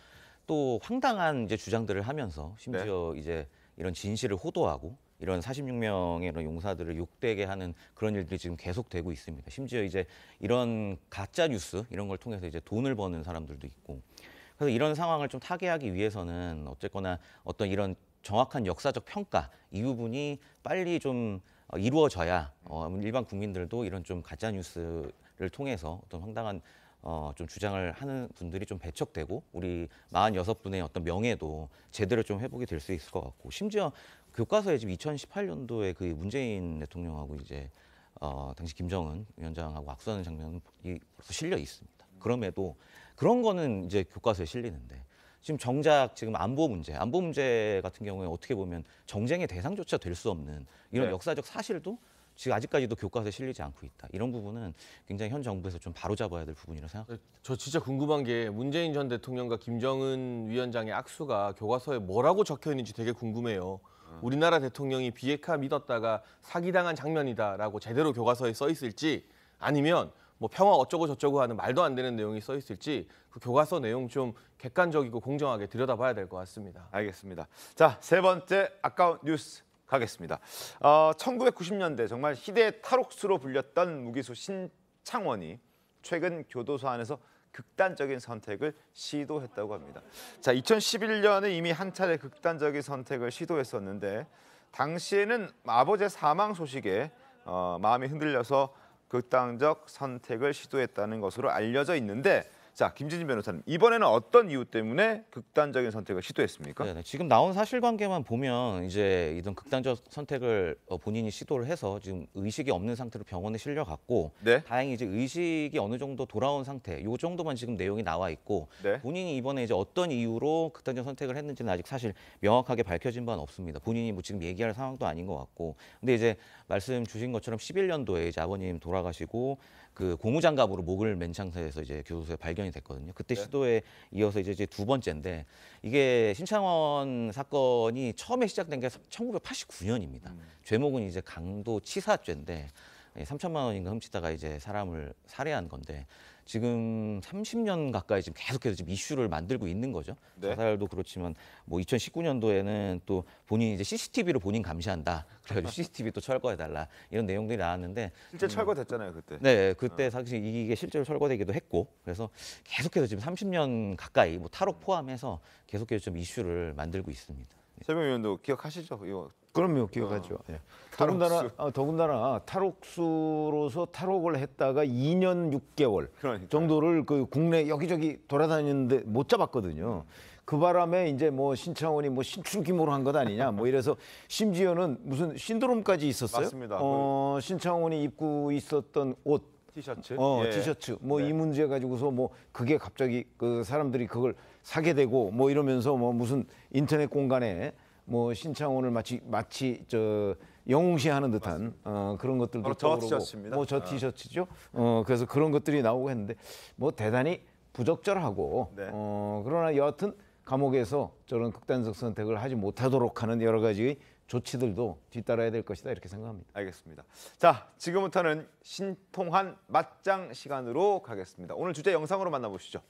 또 황당한 이제 주장들을 하면서 심지어 이제 이런 진실을 호도하고 이런 46명의 이런 용사들을 욕되게 하는 그런 일들이 지금 계속되고 있습니다. 심지어 이제 이런 가짜 뉴스 이런 걸 통해서 이제 돈을 버는 사람들도 있고 그래서 이런 상황을 좀 타개하기 위해서는 어쨌거나 어떤 이런 정확한 역사적 평가 이 부분이 빨리 좀 이루어져야 일반 국민들도 이런 좀 가짜 뉴스를 통해서 어떤 황당한 좀 주장을 하는 분들이 좀 배척되고 우리 46분의 어떤 명예도 제대로 좀 회복이 될 수 있을 것 같고 심지어 교과서에 지금 2018년도에 문재인 대통령하고 이제 당시 김정은 위원장하고 악수하는 장면이 벌써 실려 있습니다. 그럼에도 그런 거는 이제 교과서에 실리는데 지금 정작 지금 안보 문제 같은 경우에 어떻게 보면 정쟁의 대상조차 될 수 없는 이런 역사적 사실도 지금 아직까지도 교과서에 실리지 않고 있다. 이런 부분은 굉장히 현 정부에서 좀 바로잡아야 될 부분이라고 생각합니다. 저 진짜 궁금한 게 문재인 전 대통령과 김정은 위원장의 악수가 교과서에 뭐라고 적혀 있는지 되게 궁금해요. 우리나라 대통령이 비핵화 믿었다가 사기당한 장면이다라고 제대로 교과서에 써 있을지 아니면 뭐 평화 어쩌고 저쩌고 하는 말도 안 되는 내용이 써 있을지 그 교과서 내용 좀 객관적이고 공정하게 들여다봐야 될 것 같습니다. 알겠습니다. 자, 세 번째 아까운 뉴스 가겠습니다. 1990년대 정말 희대의 탈옥수로 불렸던 무기수 신창원이 최근 교도소 안에서 극단적인 선택을 시도했다고 합니다. 자, 2011년에 이미 한 차례 극단적인 선택을 시도했었는데 당시에는 아버지의 사망 소식에 마음이 흔들려서 극단적 선택을 시도했다는 것으로 알려져 있는데, 자, 김진진 변호사님, 이번에는 어떤 이유 때문에 극단적인 선택을 시도했습니까? 네, 지금 나온 사실관계만 보면 이제 이런 극단적 선택을 본인이 시도를 해서 지금 의식이 없는 상태로 병원에 실려갔고, 네. 다행히 이제 의식이 어느 정도 돌아온 상태, 요 정도만 지금 내용이 나와 있고, 네. 본인이 이번에 이제 어떤 이유로 극단적 선택을 했는지는 아직 사실 명확하게 밝혀진 바는 없습니다. 본인이 뭐 지금 얘기할 상황도 아닌 것 같고, 근데 이제 말씀 주신 것처럼 11년도에 이제 아버님 돌아가시고 그 고무장갑으로 목을 맨 상태에서 이제 교도소에 발견이 됐거든요. 그때 네. 시도에 이어서 이제 두 번째인데, 이게 신창원 사건이 처음에 시작된 게 1989년입니다. 죄목은 이제 강도치사죄인데 3천만 원인가 훔치다가 이제 사람을 살해한 건데, 지금 30년 가까이 지금 계속해서 지금 이슈를 만들고 있는 거죠. 네. 자살도 그렇지만 뭐 2019년도에는 또 본인이 이제 CCTV로 본인 감시한다. 그래가지고 CCTV 또 철거해달라 이런 내용들이 나왔는데, 실제 철거됐잖아요, 그때. 네, 그때 사실 이게 실제로 철거되기도 했고, 그래서 계속해서 지금 30년 가까이 뭐 탈옥 포함해서 계속해서 좀 이슈를 만들고 있습니다. 최병희 의원도 기억하시죠? 이거. 그럼요, 기억하죠. 예. 더군다나 탈옥수로서 탈옥을 했다가 2년 6개월 정도를 그 국내 여기저기 돌아다녔는데 못 잡았거든요. 그 바람에 이제 뭐 신창원이 뭐 신출귀몰 한 것 아니냐, 뭐 이래서 심지어는 무슨 신드롬까지 있었어요. 맞습니다. 신창원이 입고 있었던 옷, 티셔츠, 티셔츠, 뭐 이 문제 가지고서 뭐 그게 갑자기 그 사람들이 그걸 사게 되고 뭐 이러면서 뭐 무슨 인터넷 공간에 뭐 신창원을 마치 저 영웅시하는 듯한 그런 것들도 저 티셔츠입니다. 뭐 저 티셔츠죠. 그래서 그런 것들이 나오고 했는데 뭐 대단히 부적절하고 네. 그러나 여하튼 감옥에서 저런 극단적 선택을 하지 못하도록 하는 여러 가지의 조치들도 뒤따라야 될 것이다 이렇게 생각합니다. 알겠습니다. 자, 지금부터는 신통한 맞짱 시간으로 가겠습니다. 오늘 주제 영상으로 만나보시죠.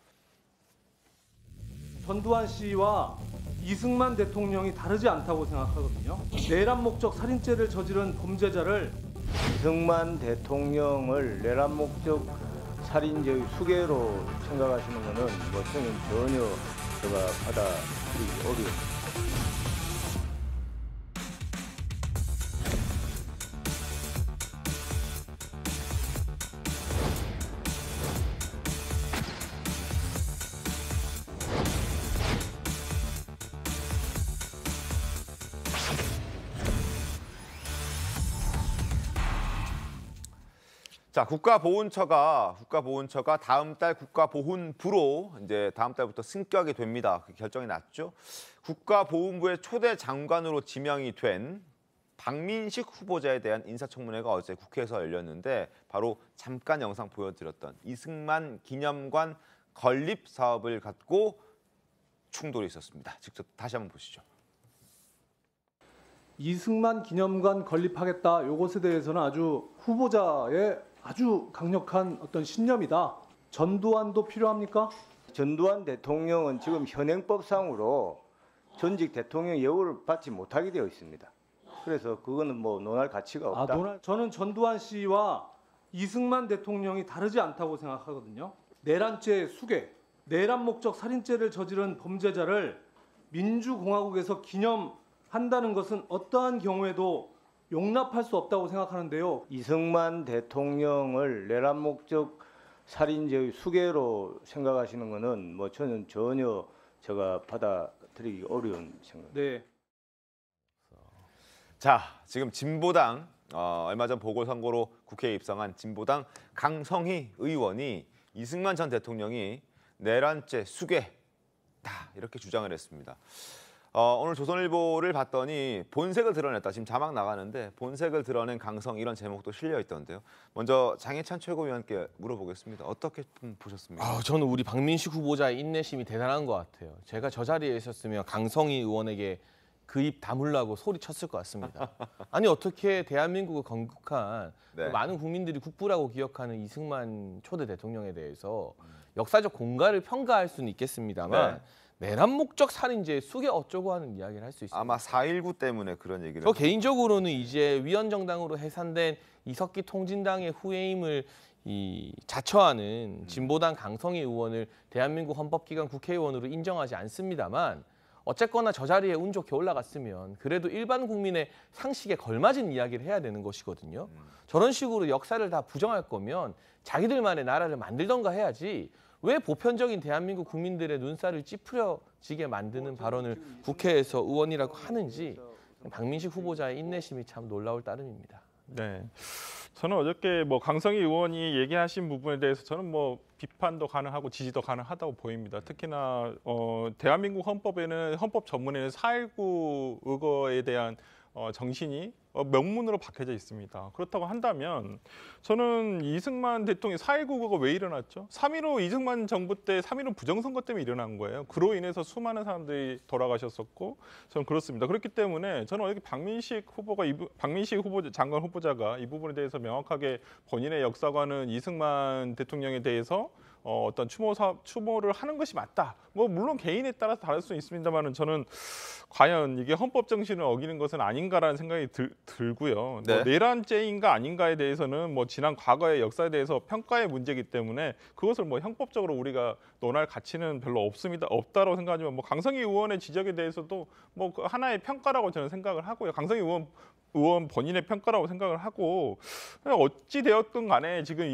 전두환 씨와 이승만 대통령이 다르지 않다고 생각하거든요. 내란 목적 살인죄를 저지른 범죄자를 이승만 대통령을 내란 목적 살인죄의 수괴로 생각하시는 것은 뭐 저는 전혀 제가 받아들이기 어려워요. 자, 국가보훈처가 다음 달 국가보훈부로 이제 다음 달부터 승격이 됩니다. 그 결정이 났죠. 국가보훈부의 초대 장관으로 지명이 된 박민식 후보자에 대한 인사청문회가 어제 국회에서 열렸는데, 바로 잠깐 영상 보여드렸던 이승만 기념관 건립 사업을 갖고 충돌이 있었습니다. 직접 다시 한번 보시죠. 이승만 기념관 건립하겠다. 이것에 대해서는 아주 후보자의 아주 강력한 어떤 신념이다. 전두환도 필요합니까? 전두환 대통령은 지금 현행법상으로 전직 대통령 예우를 받지 못하게 되어 있습니다. 그래서 그거는 뭐 논할 가치가 없다. 저는 전두환 씨와 이승만 대통령이 다르지 않다고 생각하거든요. 내란죄 수괴, 내란 목적 살인죄를 저지른 범죄자를 민주공화국에서 기념한다는 것은 어떠한 경우에도 용납할 수 없다고 생각하는데요. 이승만 대통령을 내란 목적 살인죄의 수괴로 생각하시는 것은 뭐 저는 전혀 제가 받아들이기 어려운 생각. 네. 자, 지금 진보당 얼마 전 보궐선거로 국회에 입성한 진보당 강성희 의원이 이승만 전 대통령이 내란죄 수괴다 이렇게 주장을 했습니다. 오늘 조선일보를 봤더니 본색을 드러냈다. 지금 자막 나가는데 본색을 드러낸 강성 이런 제목도 실려 있던데요. 먼저 장해찬 최고위원께 물어보겠습니다. 어떻게 보셨습니까? 저는 우리 박민식 후보자의 인내심이 대단한 것 같아요. 제가 저 자리에 있었으면 강성희 의원에게 그 입 다물라고 소리쳤을 것 같습니다. 아니 어떻게 대한민국을 건국한 많은 국민들이 국부라고 기억하는 이승만 초대 대통령에 대해서 역사적 공과를 평가할 수는 있겠습니다만 내란 목적 살인죄 수괴 어쩌고 하는 이야기를 할 수 있습니다. 아마 4.19 때문에 그런 얘기를. 저 개인적으로는 이제 위원정당으로 해산된 이석기 통진당의 후예임을 자처하는 진보당 강성희 의원을 대한민국 헌법기관 국회의원으로 인정하지 않습니다만 어쨌거나 저 자리에 운 좋게 올라갔으면 그래도 일반 국민의 상식에 걸맞은 이야기를 해야 되는 것이거든요. 저런 식으로 역사를 다 부정할 거면 자기들만의 나라를 만들던가 해야지 왜 보편적인 대한민국 국민들의 눈살을 찌푸려지게 만드는 발언을 국회에서 의원이라고 하는지 박민식 후보자의 인내심이 참 놀라울 따름입니다. 네. 저는 어저께 뭐 강성희 의원이 얘기하신 부분에 대해서 저는 뭐 비판도 가능하고 지지도 가능하다고 보입니다. 특히나 대한민국 헌법에는 헌법 전문에는 4.19 의거에 대한 정신이 명문으로 박혀져 있습니다. 그렇다고 한다면 저는 이승만 대통령이 4.19 의거가 왜 일어났죠? 3.15 이승만 정부 때 3.15 부정선거 때문에 일어난 거예요. 그로 인해서 수많은 사람들이 돌아가셨었고 저는 그렇습니다. 그렇기 때문에 저는 어저께 박민식 장관 후보자가 이 부분에 대해서 명확하게 본인의 역사관은 이승만 대통령에 대해서 어떤 추모를 하는 것이 맞다. 뭐 물론 개인에 따라서 다를 수 있습니다만은 저는 과연 이게 헌법 정신을 어기는 것은 아닌가라는 생각이 들고요. 네. 뭐 내란죄인가 아닌가에 대해서는 뭐 지난 과거의 역사에 대해서 평가의 문제이기 때문에 그것을 뭐 형법적으로 우리가 논할 가치는 별로 없다라고 생각하지만 뭐 강성희 의원의 지적에 대해서도 뭐 그 하나의 평가라고 저는 생각을 하고요. 강성희 의원 본인의 평가라고 생각을 하고 어찌 되었든 간에 지금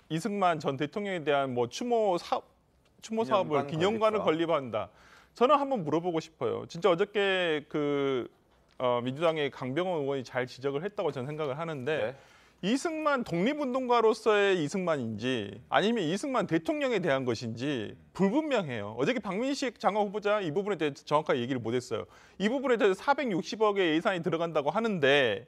이승만 전 대통령에 대한 뭐 추모 사업을 기념관을 건립한다. 저는 한번 물어보고 싶어요. 진짜 어저께 민주당의 강병원 의원이 잘 지적을 했다고 저는 생각을 하는데 네. 이승만 독립운동가로서의 이승만인지 아니면 이승만 대통령에 대한 것인지 불분명해요. 어저께 박민식 장관 후보자 이 부분에 대해서 정확하게 얘기를 못했어요. 이 부분에 대해서 460억의 예산이 들어간다고 하는데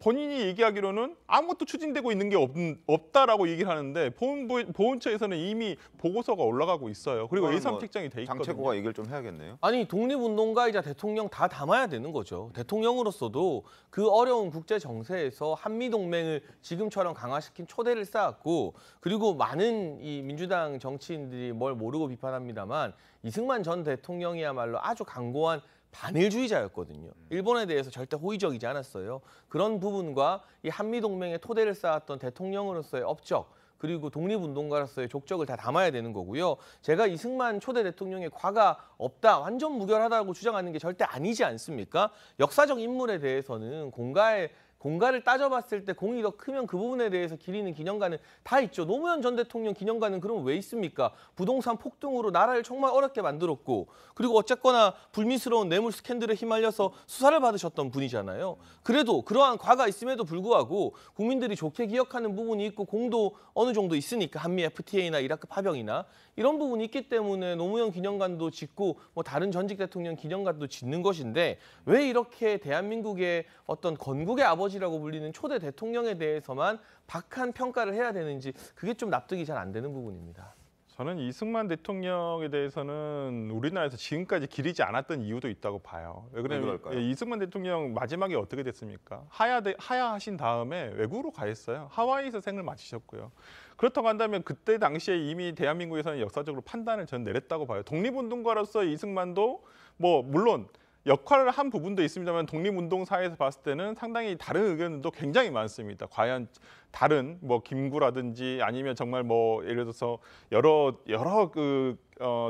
본인이 얘기하기로는 아무것도 추진되고 있는 게 없다라고 얘기를 하는데 보훈처에서는 이미 보고서가 올라가고 있어요. 그리고 예산 책정이 돼 있거든요. 장채고가 얘기를 좀 해야겠네요. 아니 독립운동가이자 대통령 다 담아야 되는 거죠. 대통령으로서도 그 어려운 국제 정세에서 한미동맹을 지금처럼 강화시킨 초대를 쌓았고 그리고 많은 이 민주당 정치인들이 뭘 모르고 비판합니다만 이승만 전 대통령이야말로 아주 강고한 반일주의자였거든요. 일본에 대해서 절대 호의적이지 않았어요. 그런 부분과 이 한미동맹의 토대를 쌓았던 대통령으로서의 업적 그리고 독립운동가로서의 족적을 다 담아야 되는 거고요. 제가 이승만 초대 대통령의 과가 없다, 완전 무결하다고 주장하는 게 절대 아니지 않습니까? 역사적 인물에 대해서는 공가를 따져봤을 때 공이 더 크면 그 부분에 대해서 기리는 기념관은 다 있죠. 노무현 전 대통령 기념관은 그럼 왜 있습니까? 부동산 폭등으로 나라를 정말 어렵게 만들었고 그리고 어쨌거나 불미스러운 뇌물 스캔들에 휘말려서 수사를 받으셨던 분이잖아요. 그래도 그러한 과가 있음에도 불구하고 국민들이 좋게 기억하는 부분이 있고 공도 어느 정도 있으니까 한미 FTA나 이라크 파병이나 이런 부분이 있기 때문에 노무현 기념관도 짓고 뭐 다른 전직 대통령 기념관도 짓는 것인데 왜 이렇게 대한민국의 어떤 건국의 아버지라고 불리는 초대 대통령에 대해서만 박한 평가를 해야 되는지 그게 좀 납득이 잘 안 되는 부분입니다. 저는 이승만 대통령에 대해서는 우리나라에서 지금까지 기리지 않았던 이유도 있다고 봐요. 왜 그러냐면 이승만 대통령 마지막에 어떻게 됐습니까? 하야하신 다음에 외국으로 가셨어요. 하와이에서 생을 마치셨고요. 그렇다고 한다면 그때 당시에 이미 대한민국에서는 역사적으로 판단을 저는 내렸다고 봐요. 독립운동가로서 이승만도 뭐 물론 역할을 한 부분도 있습니다만 독립운동사에서 봤을 때는 상당히 다른 의견도 굉장히 많습니다. 과연 다른 뭐 김구라든지 아니면 정말 뭐 예를 들어서 여러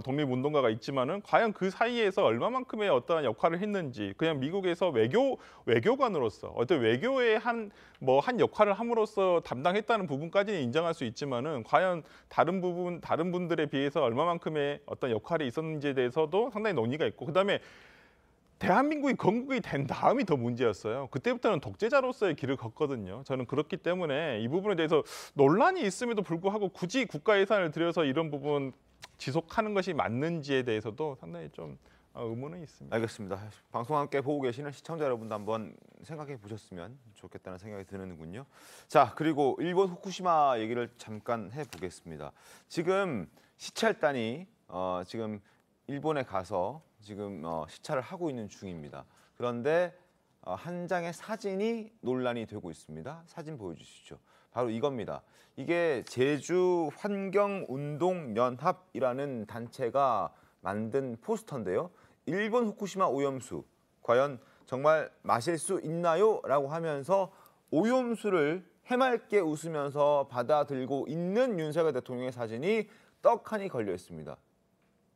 독립운동가가 있지만은 과연 그 사이에서 얼마만큼의 어떠한 역할을 했는지 그냥 미국에서 외교관으로서 어떤 외교의 한 역할을 함으로써 담당했다는 부분까지는 인정할 수 있지만은 과연 다른 분들에 비해서 얼마만큼의 어떤 역할이 있었는지에 대해서도 상당히 논의가 있고 그다음에 대한민국이 건국이 된 다음이 더 문제였어요. 그때부터는 독재자로서의 길을 걷거든요. 저는 그렇기 때문에 이 부분에 대해서 논란이 있음에도 불구하고 굳이 국가 예산을 들여서 이런 부분 지속하는 것이 맞는지에 대해서도 상당히 좀 의문은 있습니다. 알겠습니다. 방송 함께 보고 계시는 시청자 여러분도 한번 생각해 보셨으면 좋겠다는 생각이 드는군요. 자, 그리고 일본 후쿠시마 얘기를 잠깐 해보겠습니다. 지금 시찰단이 지금 일본에 가서 지금 시찰을 하고 있는 중입니다. 그런데 한 장의 사진이 논란이 되고 있습니다. 사진 보여주시죠. 바로 이겁니다. 이게 제주 환경운동연합이라는 단체가 만든 포스터인데요. 일본 후쿠시마 오염수 과연 정말 마실 수 있나요? 라고 하면서 오염수를 해맑게 웃으면서 받아들고 있는 윤석열 대통령의 사진이 떡하니 걸려 있습니다.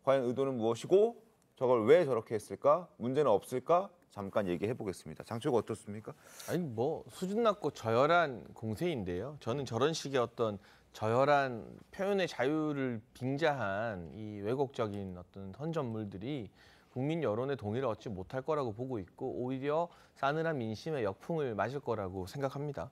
과연 의도는 무엇이고 저걸 왜 저렇게 했을까? 문제는 없을까? 잠깐 얘기해 보겠습니다. 장초가 어떻습니까? 아니 뭐 수준 낮고 저열한 공세인데요. 저는 저런 식의 어떤 저열한 표현의 자유를 빙자한 이 왜곡적인 어떤 선전물들이 국민 여론의 동의를 얻지 못할 거라고 보고 있고 오히려 싸늘한 민심의 역풍을 맞을 거라고 생각합니다.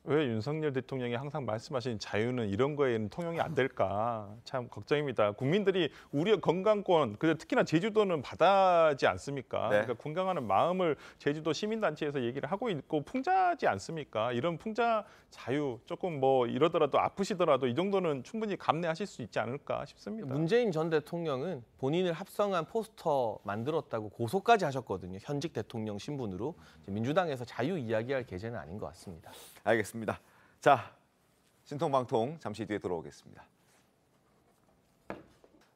왜 윤석열 대통령이 항상 말씀하신 자유는 이런 거에는 통용이 안 될까 참 걱정입니다. 국민들이 우리의 건강권, 특히나 제주도는 바다지 않습니까? 네. 그러니까 건강하는 마음을 제주도 시민단체에서 얘기를 하고 있고 풍자지 않습니까? 이런 풍자 자유 조금 뭐 이러더라도 아프시더라도 이 정도는 충분히 감내하실 수 있지 않을까 싶습니다. 문재인 전 대통령은 본인을 합성한 포스터 만들었다고 고소까지 하셨거든요. 현직 대통령 신분으로. 민주당에서 자유 이야기할 계제는 아닌 것 같습니다. 알겠습니다. 자, 신통방통 잠시 뒤에 돌아오겠습니다.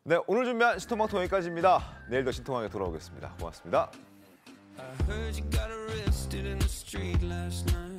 네, 오늘 준비한 신통방통 여기까지입니다. 내일도 신통하게 돌아오겠습니다. 고맙습니다. I heard you got arrested in the street last night.